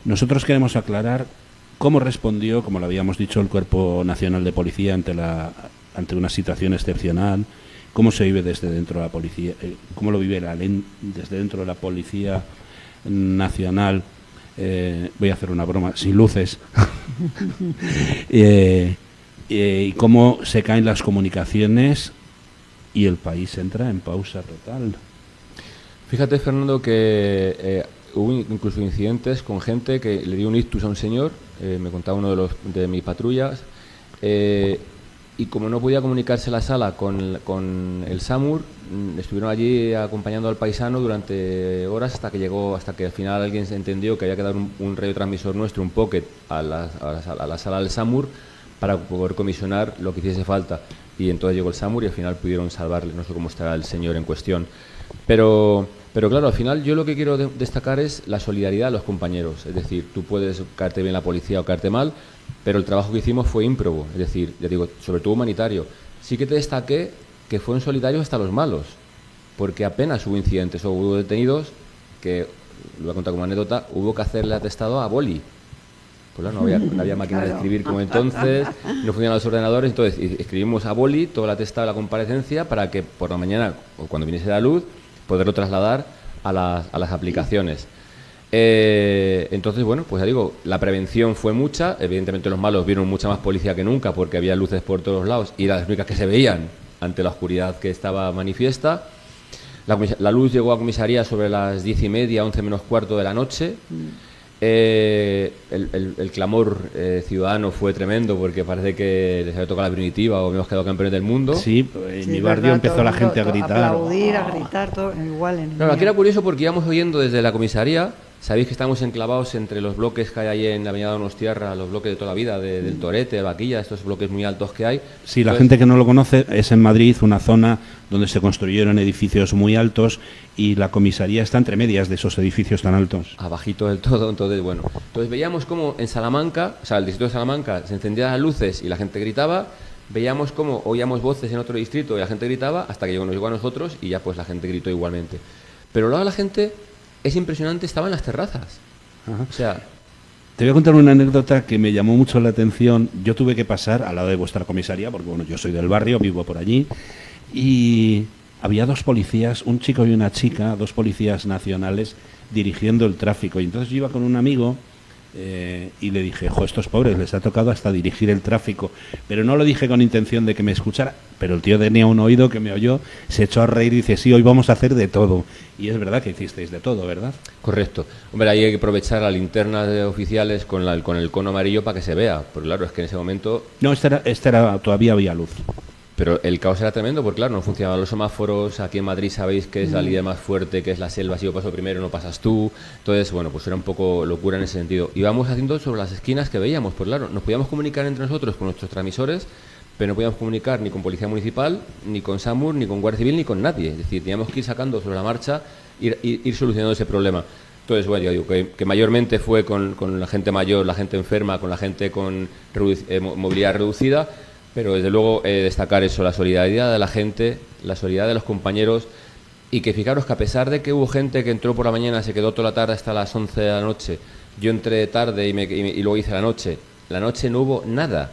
Nosotros queremos aclarar cómo respondió, como lo habíamos dicho, el Cuerpo Nacional de Policía ante una situación excepcional, cómo se vive desde dentro de la policía, cómo lo vive desde dentro de la Policía Nacional. Voy a hacer una broma, sin luces. Y cómo se caen las comunicaciones y el país entra en pausa total. Fíjate, Fernando, que hubo incluso incidentes con gente que le dio un ictus a un señor, me contaba uno de mis patrullas, y como no podía comunicarse la sala con el SAMUR, estuvieron allí acompañando al paisano durante horas hasta que al final alguien se entendió que había que dar un radiotransmisor nuestro, un pocket, a la sala del SAMUR para poder comisionar lo que hiciese falta. Y entonces llegó el SAMUR y al final pudieron salvarle. No sé cómo estará el señor en cuestión. Pero claro, al final yo lo que quiero destacar es la solidaridad de los compañeros. Es decir, tú puedes caerte bien la policía o caerte mal, pero el trabajo que hicimos fue ímprobo. Es decir, ya digo, sobre todo humanitario. Sí que te destaqué que fueron solidarios hasta los malos, porque apenas hubo incidentes o hubo detenidos que, lo voy a contar como anécdota, hubo que hacerle atestado a boli. Pues no había máquina de escribir como entonces, no funcionaban los ordenadores, entonces escribimos a boli todo el atestado de la comparecencia para que por la mañana, o cuando viniese la luz, poderlo trasladar a las aplicaciones. Entonces, bueno, pues ya digo, la prevención fue mucha, evidentemente los malos vieron mucha más policía que nunca porque había luces por todos lados y las únicas que se veían ante la oscuridad que estaba manifiesta. La luz llegó a comisaría sobre las 10:30, 11 menos cuarto de la noche. El clamor ciudadano fue tremendo porque parece que les había tocado la primitiva o hemos quedado campeones del mundo. Sí, en mi barrio empezó la gente a gritar. A aplaudir, a gritar, todo igual. Claro, aquí era curioso porque íbamos oyendo desde la comisaría. Sabéis que estamos enclavados entre los bloques que hay ahí en la Avenida Donostiarra, los bloques de toda la vida, del Torete, de Vaquilla, estos bloques muy altos que hay. Sí, la gente que no lo conoce, es en Madrid una zona donde se construyeron edificios muy altos y la comisaría está entre medias de esos edificios tan altos. Abajito del todo, entonces bueno. Entonces veíamos como en Salamanca, o sea, el distrito de Salamanca, se encendían las luces y la gente gritaba. Veíamos como oíamos voces en otro distrito y la gente gritaba hasta que nos llegó a nosotros y ya pues la gente gritó igualmente. Pero luego la gente... Es impresionante, estaba en las terrazas. Ajá. O sea, te voy a contar una anécdota que me llamó mucho la atención. Yo tuve que pasar al lado de vuestra comisaría, porque bueno, yo soy del barrio, vivo por allí, y había dos policías, un chico y una chica, dos policías nacionales, dirigiendo el tráfico. Y entonces yo iba con un amigo y le dije, estos pobres, les ha tocado hasta dirigir el tráfico. Pero no lo dije con intención de que me escuchara, pero el tío tenía un oído que me oyó, se echó a reír y dice, sí, hoy vamos a hacer de todo. Y es verdad que hicisteis de todo, ¿verdad? Correcto. Hombre, ahí hay que aprovechar la linterna de oficiales con el cono amarillo para que se vea. Porque claro, es que en ese momento... No, esta era todavía había luz. Pero el caos era tremendo porque, claro, no funcionaban los semáforos. Aquí en Madrid sabéis que es la línea más fuerte, que es la selva. Si yo paso primero, no pasas tú. Entonces, bueno, pues era un poco locura en ese sentido. Íbamos haciendo sobre las esquinas que veíamos. Pues claro, nos podíamos comunicar entre nosotros con nuestros transmisores, pero no podíamos comunicar ni con Policía Municipal, ni con SAMUR, ni con Guardia Civil, ni con nadie. Es decir, teníamos que ir sacando sobre la marcha, ir solucionando ese problema. Entonces, bueno, yo digo que mayormente fue con la gente mayor, la gente enferma, con la gente con movilidad reducida. Pero desde luego destacar eso, la solidaridad de la gente, la solidaridad de los compañeros y que fijaros que a pesar de que hubo gente que entró por la mañana, se quedó toda la tarde hasta las 11 de la noche, yo entré tarde y luego hice la noche no hubo nada.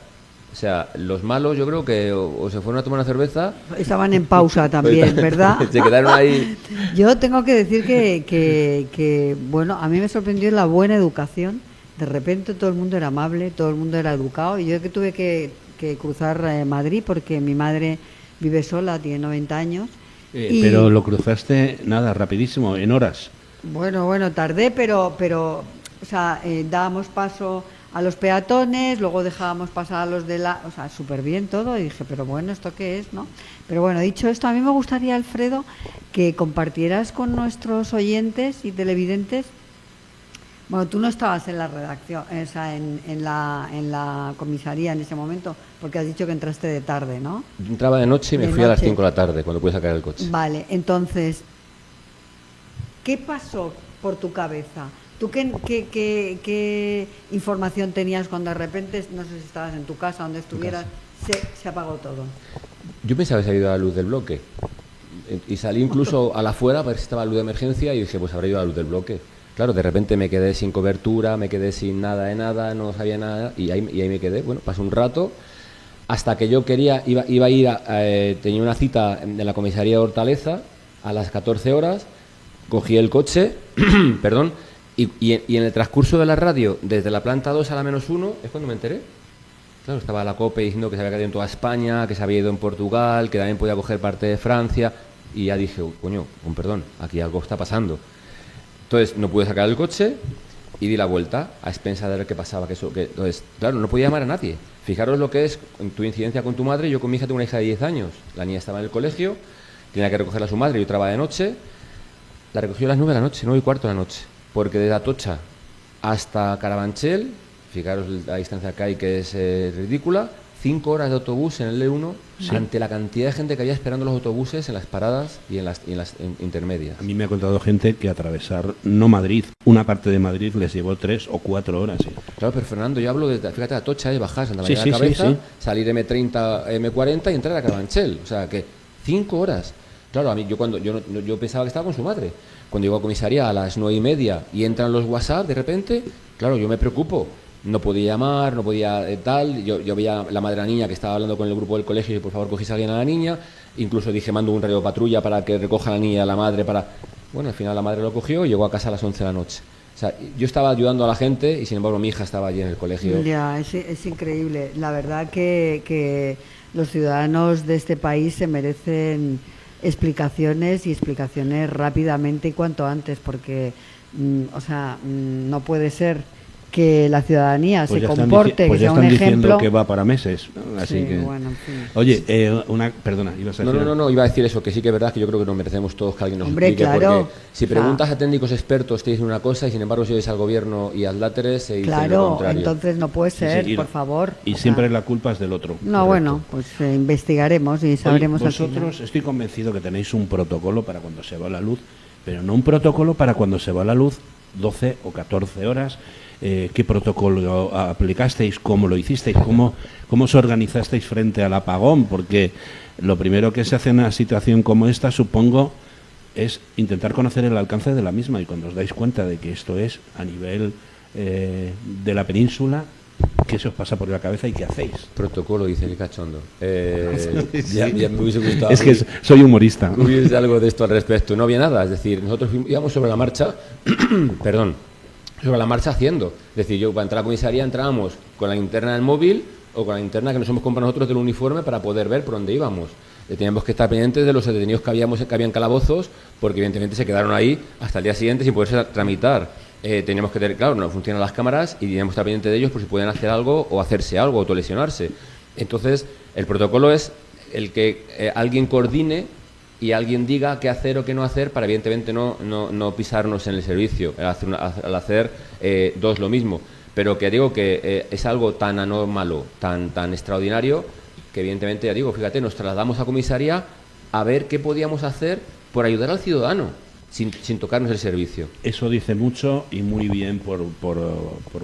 O sea, los malos yo creo que o se fueron a tomar una cerveza... Estaban en pausa también, ¿verdad? Se quedaron ahí... Yo tengo que decir que, bueno, a mí me sorprendió la buena educación. De repente todo el mundo era amable, todo el mundo era educado y yo que tuve que cruzar Madrid porque mi madre vive sola, tiene 90 años. Pero lo cruzaste, nada, rapidísimo, en horas. Bueno, tardé, pero o sea, dábamos paso a los peatones, luego dejábamos pasar a los de la... O sea, súper bien todo, y dije, pero bueno, ¿esto qué es, no? Pero bueno, dicho esto, a mí me gustaría, Alfredo, que compartieras con nuestros oyentes y televidentes. Bueno, tú no estabas en la redacción, o sea, en la comisaría en ese momento, porque has dicho que entraste de tarde, ¿no? Yo entraba de noche y me fui a las 5 de la tarde, cuando pude sacar el coche. Vale, entonces, ¿qué pasó por tu cabeza? ¿Tú qué información tenías cuando de repente, no sé si estabas en tu casa, donde estuvieras, se apagó todo? Yo pensaba que se había ido la luz del bloque. Y salí incluso a la afuera a ver si estaba la luz de emergencia y dije, pues habrá ido la luz del bloque. Claro, de repente me quedé sin cobertura, me quedé sin nada de nada, no sabía nada, y ahí me quedé. Bueno, pasó un rato hasta que yo iba a ir, tenía una cita en la comisaría de Hortaleza a las 14 horas, cogí el coche, perdón, y en el transcurso de la radio, desde la planta 2 a la -1, es cuando me enteré. Claro, estaba la COPE diciendo que se había caído en toda España, que se había ido en Portugal, que también podía coger parte de Francia, y ya dije, coño, con perdón, aquí algo está pasando. Entonces no pude sacar el coche y di la vuelta a expensas de ver qué pasaba. Entonces, claro, no podía llamar a nadie. Fijaros lo que es tu incidencia con tu madre. Yo con mi hija tengo una hija de 10 años. La niña estaba en el colegio, tenía que recogerla a su madre, yo trabajaba de noche. La recogió a las 9 de la noche, 9:15 de la noche. Porque desde Atocha hasta Carabanchel, fijaros la distancia que hay, que es ridícula, 5 horas de autobús en el L1, ante la cantidad de gente que había esperando los autobuses en las paradas y en las intermedias. A mí me ha contado gente que atravesar, no Madrid, una parte de Madrid les llevó 3 o 4 horas. Sí. Claro, pero Fernando, yo hablo de, fíjate, Atocha, de bajar Santa María de la Cabeza, salir M30, M40 y entrar a Carabanchel. O sea, que 5 horas. Claro, a mí yo pensaba que estaba con su madre. Cuando llego a comisaría a las 9:30 y entran los WhatsApp, de repente, claro, yo me preocupo. No podía llamar, no podía tal. Yo veía la madre de la niña que estaba hablando con el grupo del colegio y por favor cogís a alguien a la niña. Incluso dije, mando un radio patrulla para que recoja a la niña a la madre para... Bueno, al final la madre lo cogió y llegó a casa a las 11 de la noche. O sea, yo estaba ayudando a la gente y sin embargo mi hija estaba allí en el colegio. Ya, es increíble. La verdad que los ciudadanos de este país se merecen explicaciones y explicaciones rápidamente y cuanto antes, porque, no puede ser que la ciudadanía se comporte, que sea un ejemplo. Pues ya están diciendo que va para meses, ¿no? Así sí, que... bueno, en fin. Oye, perdona, ibas a decir... No, iba a decir eso, que sí que es verdad que yo creo que nos merecemos todos que alguien nos explique, claro, porque si preguntas a técnicos expertos te dicen una cosa y sin embargo si oyes al gobierno y al láteres se dice lo contrario. Entonces no puede ser, por favor. Y siempre la culpa es del otro. No, correcto. Bueno, pues investigaremos y sabremos. Oye, vosotros, estoy convencido que tenéis un protocolo para cuando se va la luz, pero no un protocolo para cuando se va la luz 12 o 14 horas. ¿Qué protocolo aplicasteis? ¿Cómo lo hicisteis? ¿Cómo os organizasteis frente al apagón? Porque lo primero que se hace en una situación como esta, supongo, es intentar conocer el alcance de la misma, y cuando os dais cuenta de que esto es a nivel de la península, ¿qué se os pasa por la cabeza y qué hacéis? Protocolo, dice el cachondo. Ya me hubiese gustado. Es que soy humorista. Hubiese algo de esto al respecto. No había nada, es decir, nosotros íbamos sobre la marcha, sobre la marcha haciendo. Es decir, yo para entrar a la comisaría entrábamos con la linterna del móvil o con la linterna que nos hemos comprado nosotros del uniforme para poder ver por dónde íbamos. Teníamos que estar pendientes de los detenidos que habían calabozos, porque evidentemente se quedaron ahí hasta el día siguiente sin poderse tramitar. Teníamos que tener, claro, no funcionan las cámaras y teníamos que estar pendientes de ellos por si pueden hacer algo o hacerse algo, autolesionarse. Entonces, el protocolo es el que alguien coordine y alguien diga qué hacer o qué no hacer para evidentemente no pisarnos en el servicio, al hacer dos lo mismo. Pero que digo que es algo tan anómalo, tan extraordinario, que evidentemente, ya digo, fíjate, nos trasladamos a comisaría a ver qué podíamos hacer por ayudar al ciudadano, sin tocarnos el servicio. Eso dice mucho y muy bien por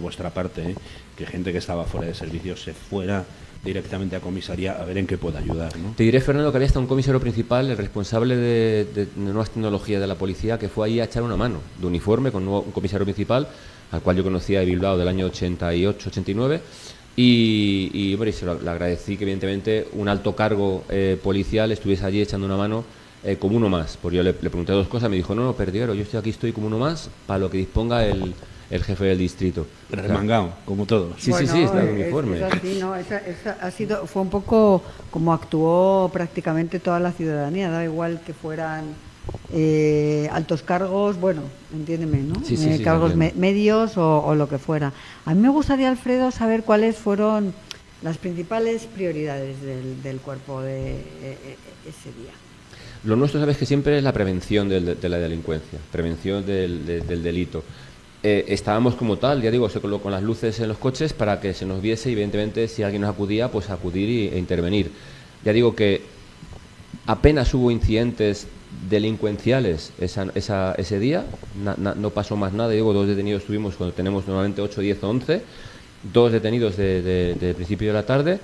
vuestra parte, que gente que estaba fuera de servicio se fuera directamente a comisaría a ver en qué puede ayudar, ¿no? Te diré, Fernando, que había hasta un comisario principal, el responsable de nuevas tecnologías de la policía, que fue ahí a echar una mano de uniforme con un comisario principal, al cual yo conocía de Bilbao del año 88-89, y bueno, le agradecí que evidentemente un alto cargo policial estuviese allí echando una mano como uno más. Porque yo le pregunté dos cosas, me dijo, no, Perdiguero, yo estoy como uno más para lo que disponga el jefe del distrito. Remangado, como todos. Sí, bueno, sí, está en uniforme. Es así, ¿no? Fue un poco como actuó prácticamente toda la ciudadanía, da igual que fueran altos cargos, bueno, entiéndeme, ¿no? Sí, sí, sí, Cargos entiendo. medios o lo que fuera. A mí me gustaría, Alfredo, saber cuáles fueron las principales prioridades del cuerpo de ese día. Lo nuestro, sabes que siempre es la prevención de la delincuencia, prevención del delito. Estábamos como tal, ya digo, con las luces en los coches para que se nos viese y evidentemente si alguien nos acudía, pues acudir e intervenir. Ya digo que apenas hubo incidentes delincuenciales ese día, no pasó más nada. Digo, 2 detenidos tuvimos cuando tenemos normalmente 8, 10 o 11, 2 detenidos de principio de la tarde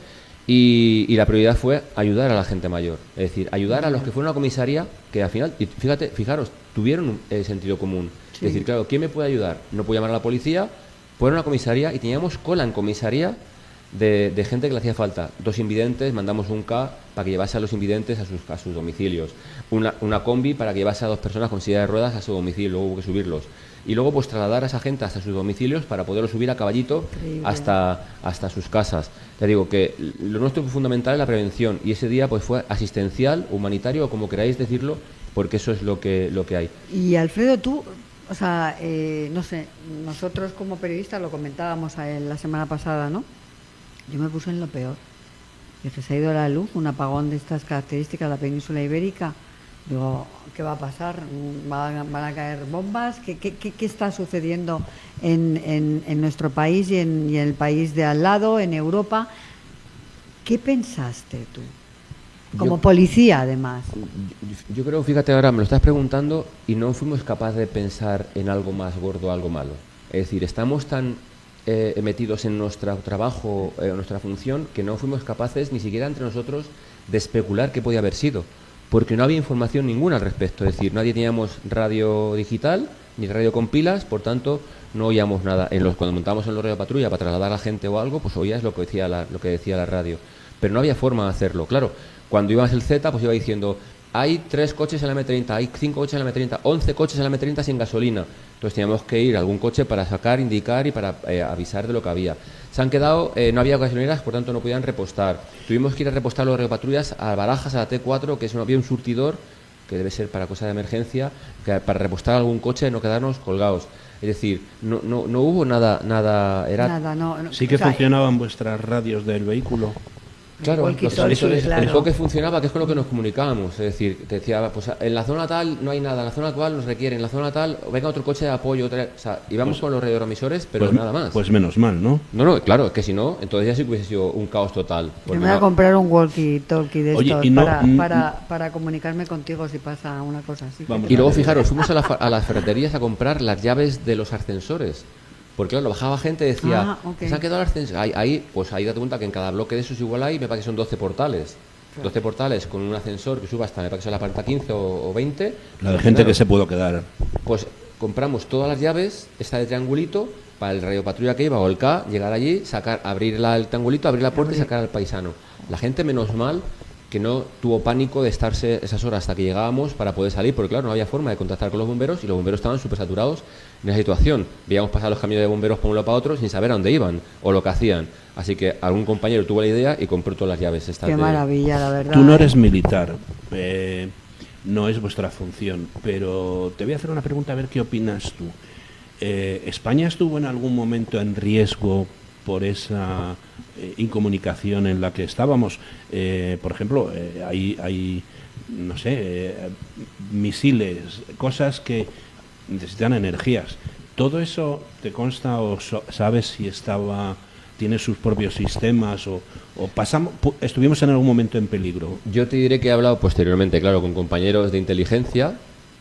y la prioridad fue ayudar a la gente mayor, es decir, ayudar a los que fueron a la comisaría, que al final, y fijaros, tuvieron sentido común. Sí. Es decir, claro, ¿quién me puede ayudar? No puedo llamar a la policía, fueron a la comisaría y teníamos cola en comisaría de gente que le hacía falta. 2 invidentes, mandamos un K para que llevase a los invidentes a sus domicilios. Una combi para que llevase a 2 personas con silla de ruedas a su domicilio, luego hubo que subirlos. Y luego pues trasladar a esa gente hasta sus domicilios para poderlos subir a caballito hasta sus casas. Ya digo que lo nuestro fundamental es la prevención y ese día pues fue asistencial, humanitario o como queráis decirlo, porque eso es lo que hay. Y Alfredo, tú, o sea, no sé, nosotros como periodistas lo comentábamos la semana pasada, ¿no? Yo me puse en lo peor. Dije, se ha ido la luz, un apagón de estas características de la península ibérica. Digo, ¿qué va a pasar? ¿Van a caer bombas? ¿Qué está sucediendo en nuestro país y en el país de al lado, en Europa? ¿Qué pensaste tú? Como policía, además. Yo creo, fíjate, ahora me lo estás preguntando y no fuimos capaces de pensar en algo más gordo, algo malo. Es decir, estamos tan metidos en nuestro trabajo, en nuestra función, que no fuimos capaces ni siquiera entre nosotros de especular qué podía haber sido, porque no había información ninguna al respecto. Es decir, nadie teníamos radio digital ni radio con pilas, por tanto no oíamos nada. Cuando montábamos en los radio patrulla para trasladar a la gente o algo, pues oías lo que decía la radio, pero no había forma de hacerlo. Claro, cuando ibas el Z, pues iba diciendo: hay 3 coches en la M30, hay 5 coches en la M30, 11 coches en la M30 sin gasolina. Entonces teníamos que ir a algún coche para sacar, indicar y para avisar de lo que había. Se han quedado, no había gasolineras, por tanto no podían repostar. Tuvimos que ir a repostar los radiopatrullas a Barajas, a la T4, que había un surtidor, que debe ser para cosas de emergencia, para repostar algún coche y no quedarnos colgados. Es decir, no hubo nada. Sí que funcionaban vuestras radios del vehículo. Claro, claro. el enfoque funcionaba, que es con lo que nos comunicábamos. Es decir, te decía, pues en la zona tal no hay nada, en la zona cual nos requiere, en la zona tal venga otro coche de apoyo, o sea, íbamos con los radioemisores, pero nada más. Pues menos mal, ¿no? No, claro, es que si no, entonces ya sí que hubiese sido un caos total. Yo me voy a comprar un walkie-talkie de Oye, estos y no- para comunicarme contigo si pasa una cosa así. Vamos Y luego, fijaros, fuimos a las ferreterías a comprar las llaves de los ascensores. Porque claro, bajaba gente y decía, ok. se han quedado el ascensor. Ahí date cuenta que en cada bloque de esos igual hay, me parece que son 12 portales. 12 portales con un ascensor que suba hasta, me parece que son la planta 15 o 20. La de gente que se pudo quedar. Pues compramos todas las llaves, esta de triangulito, para el radiopatrulla que iba o el K, llegar allí, abrir el triangulito, abrir la puerta y sacar al paisano. La gente, menos mal, que no tuvo pánico de estarse esas horas hasta que llegábamos para poder salir, porque claro, no había forma de contactar con los bomberos y los bomberos estaban súper saturados en esa situación. Veíamos pasar los camiones de bomberos por un lado para otro sin saber a dónde iban o lo que hacían. Así que algún compañero tuvo la idea y compró todas las llaves. Qué maravilla, la verdad. Tú no eres militar, no es vuestra función, pero te voy a hacer una pregunta a ver qué opinas tú. ¿España estuvo en algún momento en riesgo por esa incomunicación en la que estábamos? Por ejemplo, hay no sé, misiles, cosas que necesitan energías. ¿Todo eso te consta o sabes si tiene sus propios sistemas o estuvimos en algún momento en peligro? Yo te diré que he hablado posteriormente, claro, con compañeros de inteligencia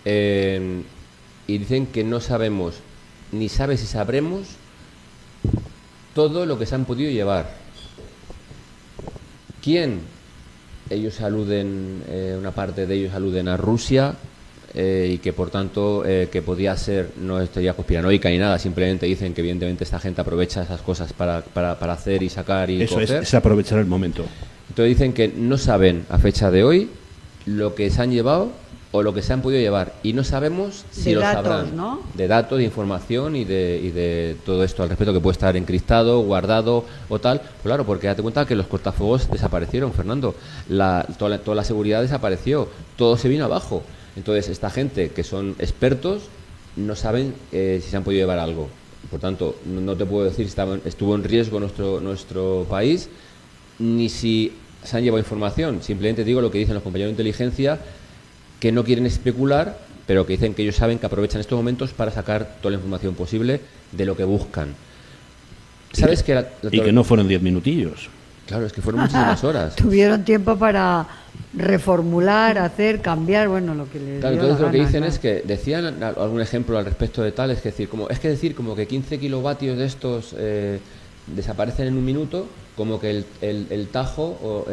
y dicen que no sabemos, ni sabe si sabremos todo lo que se han podido llevar. ¿Quién? Ellos aluden, una parte de ellos aluden a Rusia y que por tanto que podía ser, no es teoría conspiranoica ni nada, simplemente dicen que evidentemente esta gente aprovecha esas cosas para hacer y sacar y Eso coger. es aprovechar el momento. Entonces dicen que no saben a fecha de hoy lo que se han llevado o lo que se han podido llevar y no sabemos si De lo datos, sabrán, ¿no? de datos, de información y de todo esto al respecto, que puede estar encriptado, guardado o tal. Pues claro, porque date cuenta que los cortafuegos desaparecieron, Fernando, toda la seguridad desapareció, todo se vino abajo. Entonces, esta gente que son expertos no saben si se han podido llevar algo. Por tanto, no te puedo decir si estuvo en riesgo nuestro país, ni si se han llevado información. Simplemente digo lo que dicen los compañeros de inteligencia, que no quieren especular, pero que dicen que ellos saben que aprovechan estos momentos para sacar toda la información posible de lo que buscan. ¿Sabes que y que no fueron 10 minutillos? Claro, es que fueron muchísimas horas. Tuvieron tiempo para reformular, hacer, cambiar, bueno, lo que les Claro, dio entonces la lo que gana, dicen claro. es que decían algún ejemplo al respecto de tal, es decir, como que 15 kilovatios de estos desaparecen en un minuto, como que el Tajo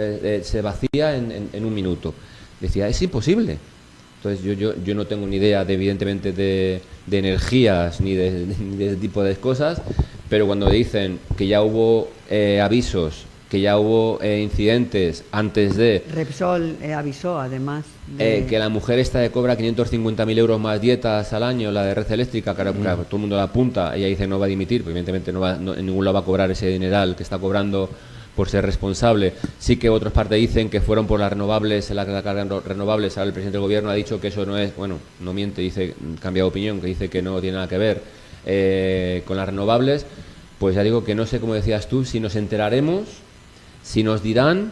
se vacía en un minuto. Decía, es imposible. Entonces yo no tengo ni idea, evidentemente, de energías ni de ese tipo de cosas, pero cuando dicen que ya hubo avisos, que ya hubo incidentes antes de... Repsol avisó, además, que la mujer esta de cobra 550.000 euros más dietas al año, la de Red Eléctrica, que todo el mundo la apunta, ella dice no va a dimitir, porque evidentemente en ningún lado va a cobrar ese dineral que está cobrando por ser responsable. Sí que otras partes dicen que fueron por las renovables, la carga renovables. Ahora el presidente del gobierno ha dicho que eso no es, bueno, no miente, dice, cambia de opinión, que dice que no tiene nada que ver con las renovables. Pues ya digo que no sé, como decías tú, si nos enteraremos, si nos dirán,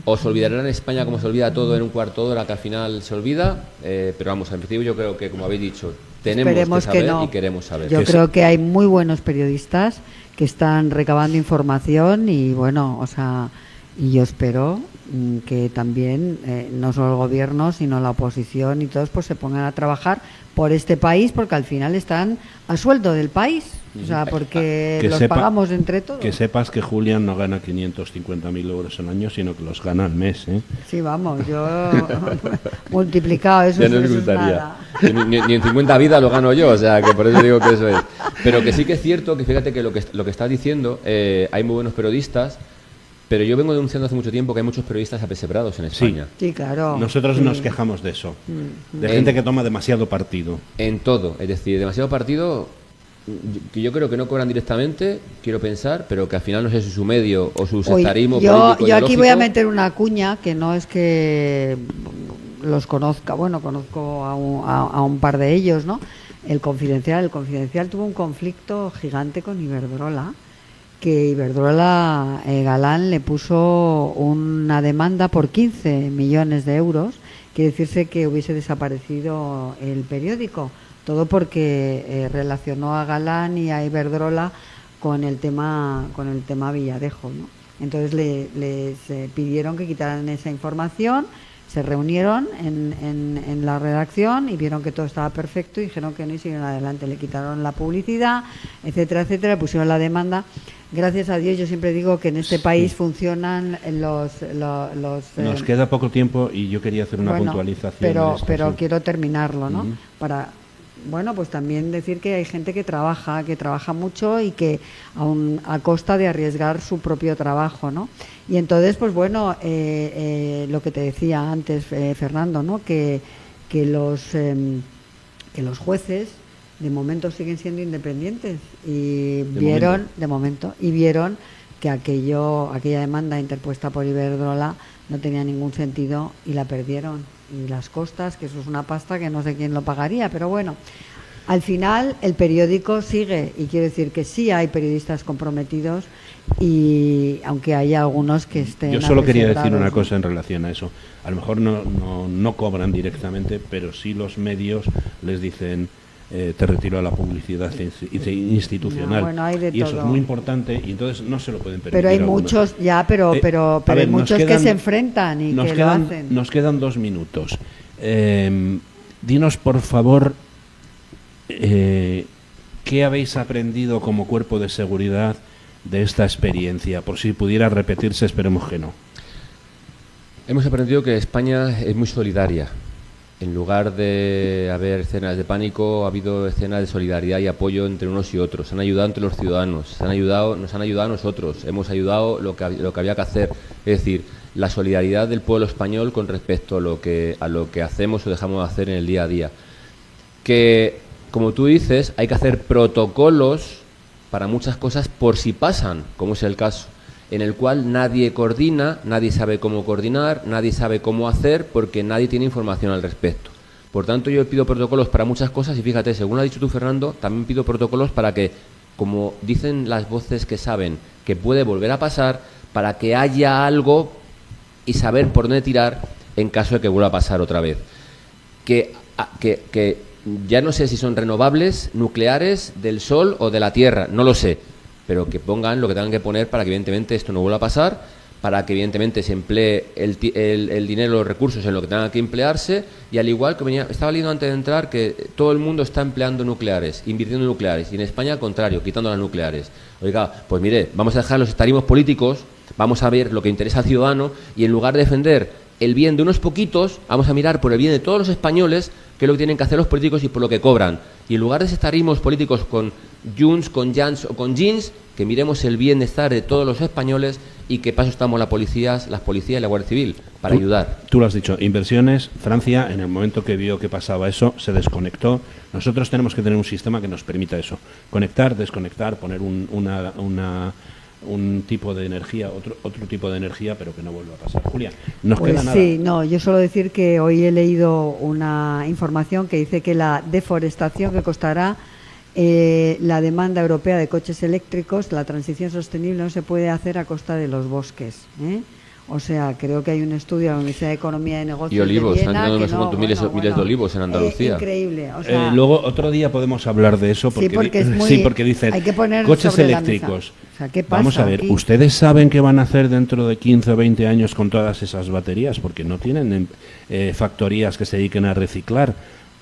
o se olvidarán en España como se olvida todo en un cuarto de hora, que al final se olvida, pero vamos, al principio yo creo que, como habéis dicho, tenemos Esperemos que saber no. y queremos saber. Yo creo que hay muy buenos periodistas que están recabando información y bueno, o sea, y yo espero que también no solo el gobierno, sino la oposición y todos pues se pongan a trabajar por este país, porque al final están a sueldo del país, o sea, porque los pagamos entre todos. Que sepas que Julián no gana 550.000 euros al año, sino que los gana al mes, ¿eh? Sí, vamos, yo multiplicado, eso, Ya no me eso es gustaría. nada. Ni en 50 vidas lo gano yo, o sea, que por eso digo que eso es. Pero que sí que es cierto que fíjate que lo que estás diciendo, hay muy buenos periodistas, pero yo vengo denunciando hace mucho tiempo que hay muchos periodistas apesebrados en España. Sí, claro. Nosotros sí. nos quejamos de eso, de gente que toma demasiado partido. En todo, es decir, demasiado partido que yo creo que no cobran directamente, quiero pensar, pero que al final no sé si su medio o su sectarismo político yo aquí voy a ideológico. meter una cuña que no es que los conozca, bueno, conozco a un par de ellos, ¿no? El Confidencial tuvo un conflicto gigante con Iberdrola, que Iberdrola Galán le puso una demanda por 15 millones de euros, quiere decirse que hubiese desaparecido el periódico, todo porque relacionó a Galán y a Iberdrola con el tema Villarejo, ¿no? Entonces les pidieron que quitaran esa información, se reunieron en la redacción y vieron que todo estaba perfecto y dijeron que no y siguieron adelante, le quitaron la publicidad, etcétera, etcétera, pusieron la demanda. Gracias a Dios, yo siempre digo que en este país funcionan los Nos queda poco tiempo y yo quería hacer una puntualización. Pero sí. quiero terminarlo, ¿no? Para, bueno, pues también decir que hay gente que trabaja mucho y que aún a costa de arriesgar su propio trabajo, ¿no? Y entonces, pues bueno, lo que te decía antes, Fernando, ¿no? Que los jueces de momento siguen siendo independientes y vieron que aquella demanda interpuesta por Iberdrola no tenía ningún sentido y la perdieron. Y las costas, que eso es una pasta que no sé quién lo pagaría, pero bueno, al final el periódico sigue y quiero decir que sí hay periodistas comprometidos y aunque haya algunos que estén... Yo solo quería decir apesebrados, una ¿no? cosa en relación a eso. A lo mejor no cobran directamente, pero sí los medios les dicen te retiro a la publicidad institucional. No, bueno, hay de y eso todo. es muy importante y entonces no se lo pueden permitir. Pero hay algunos. muchos, ya, pero a ver, hay muchos que se enfrentan y que lo hacen. Nos quedan 2 minutos. Dinos, por favor, ¿qué habéis aprendido como cuerpo de seguridad de esta experiencia? Por si pudiera repetirse, esperemos que no. Hemos aprendido que España es muy solidaria. En lugar de haber escenas de pánico, ha habido escenas de solidaridad y apoyo entre unos y otros. Se han ayudado entre los ciudadanos, nos han ayudado a nosotros, hemos ayudado lo que había que hacer. Es decir, la solidaridad del pueblo español con respecto a lo que hacemos o dejamos de hacer en el día a día. Que, como tú dices, hay que hacer protocolos para muchas cosas por si pasan, como es el caso, en el cual nadie coordina, nadie sabe cómo coordinar, nadie sabe cómo hacer, porque nadie tiene información al respecto. Por tanto, yo pido protocolos para muchas cosas y fíjate, según lo ha dicho tú, Fernando, también pido protocolos para que, como dicen las voces que saben que puede volver a pasar, para que haya algo y saber por dónde tirar en caso de que vuelva a pasar otra vez. Que ya no sé si son renovables, nucleares, del sol o de la tierra, no lo sé, pero que pongan lo que tengan que poner para que evidentemente esto no vuelva a pasar, para que evidentemente se emplee el dinero, los recursos en lo que tenga que emplearse, y al igual que estaba leyendo antes de entrar que todo el mundo está empleando nucleares, invirtiendo en nucleares, y en España al contrario, quitando las nucleares. Oiga, pues mire, vamos a dejar los estarismos políticos, vamos a ver lo que interesa al ciudadano, y en lugar de defender el bien de unos poquitos, vamos a mirar por el bien de todos los españoles, que es lo que tienen que hacer los políticos y por lo que cobran. Y en lugar de estarismos políticos con Junts, con Jans o con Jeans, que miremos el bienestar de todos los españoles y que paso estamos las policías y la Guardia Civil para ayudar. Tú lo has dicho, inversiones. Francia, en el momento que vio que pasaba eso, se desconectó. Nosotros tenemos que tener un sistema que nos permita eso. Conectar, desconectar, poner un tipo de energía, otro tipo de energía, pero que no vuelva a pasar. Julia, ¿nos queda nada? Sí, no, yo solo decir que hoy he leído una información que dice que la deforestación que costará la demanda europea de coches eléctricos, la transición sostenible no se puede hacer a costa de los bosques, ¿eh? O sea, creo que hay un estudio de la Universidad de Economía y Negocios y olivos, de Viena, están tirando que no sé cuántos miles de olivos en Andalucía. Increíble. O sea, Luego, otro día podemos hablar de eso, porque, porque dicen hay que poner coches sobre eléctricos. O sea, ¿qué pasa Vamos a ver, aquí? ¿ustedes saben qué van a hacer dentro de 15 o 20 años con todas esas baterías? Porque no tienen factorías que se dediquen a reciclar.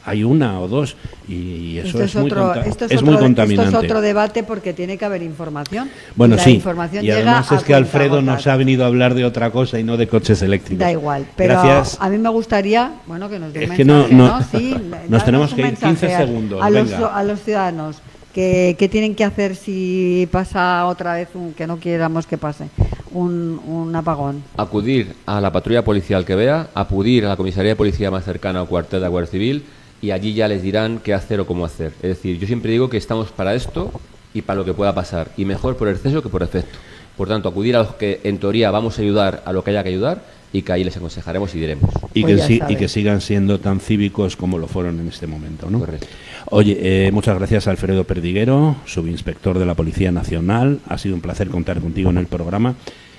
Hay una o dos y eso es muy contaminante. Esto es otro debate porque tiene que haber información. Bueno, la sí, información y además es que Alfredo nos ha venido a hablar de otra cosa y no de coches eléctricos. Da igual, pero gracias. A mí me gustaría, bueno, que nos dé un mensaje, ¿no? Sí, nos tenemos que ir 15 segundos. A los ciudadanos, ¿qué tienen que hacer si pasa otra vez, que no queramos que pase, un apagón? Acudir a la patrulla policial que vea, acudir a la comisaría de policía más cercana o cuartel de la Guardia Civil, y allí ya les dirán qué hacer o cómo hacer. Es decir, yo siempre digo que estamos para esto y para lo que pueda pasar, y mejor por exceso que por efecto. Por tanto, acudir a los que en teoría vamos a ayudar a lo que haya que ayudar, y que ahí les aconsejaremos y diremos. Y que sigan siendo tan cívicos como lo fueron en este momento, ¿no? Correcto. Oye, muchas gracias a Alfredo Perdiguero, subinspector de la Policía Nacional. Ha sido un placer contar contigo en el programa.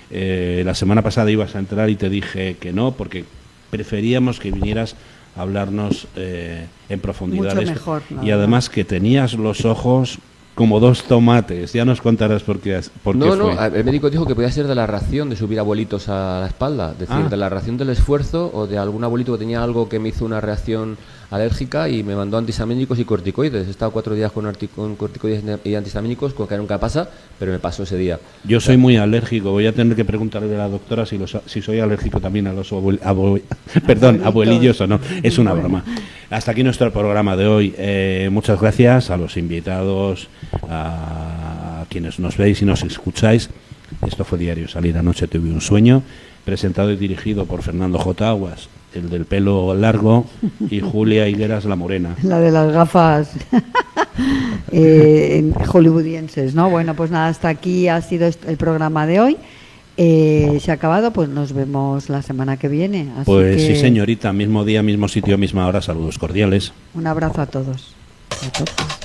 La semana pasada ibas a entrar y te dije que no, porque preferíamos que vinieras a hablarnos en profundidad. Mucho mejor, y además que tenías los ojos como dos tomates. Ya nos contarás por qué fue. No, el médico dijo que podía ser de la reacción de subir abuelitos a la espalda, es decir, de la reacción del esfuerzo o de algún abuelito que tenía algo que me hizo una reacción alérgica y me mandó antihistamínicos y corticoides. He estado 4 días con corticoides y antihistamínicos, con que nunca pasa, pero me pasó ese día. Yo soy muy alérgico. Voy a tener que preguntarle a la doctora si soy alérgico también a los abuelillos o no. Es una broma. Hasta aquí nuestro programa de hoy. Muchas gracias a los invitados, a quienes nos veis y nos escucháis. Esto fue Diario Salir. Anoche tuve un sueño, presentado y dirigido por Fernando J. Aguas, el del pelo largo, y Julia Higueras, la morena. La de las gafas hollywoodienses, ¿no? Bueno, pues nada, hasta aquí ha sido el programa de hoy. Se ha acabado, pues nos vemos la semana que viene. Así pues que sí, señorita, mismo día, mismo sitio, misma hora. Saludos cordiales. Un abrazo a todos. A todos.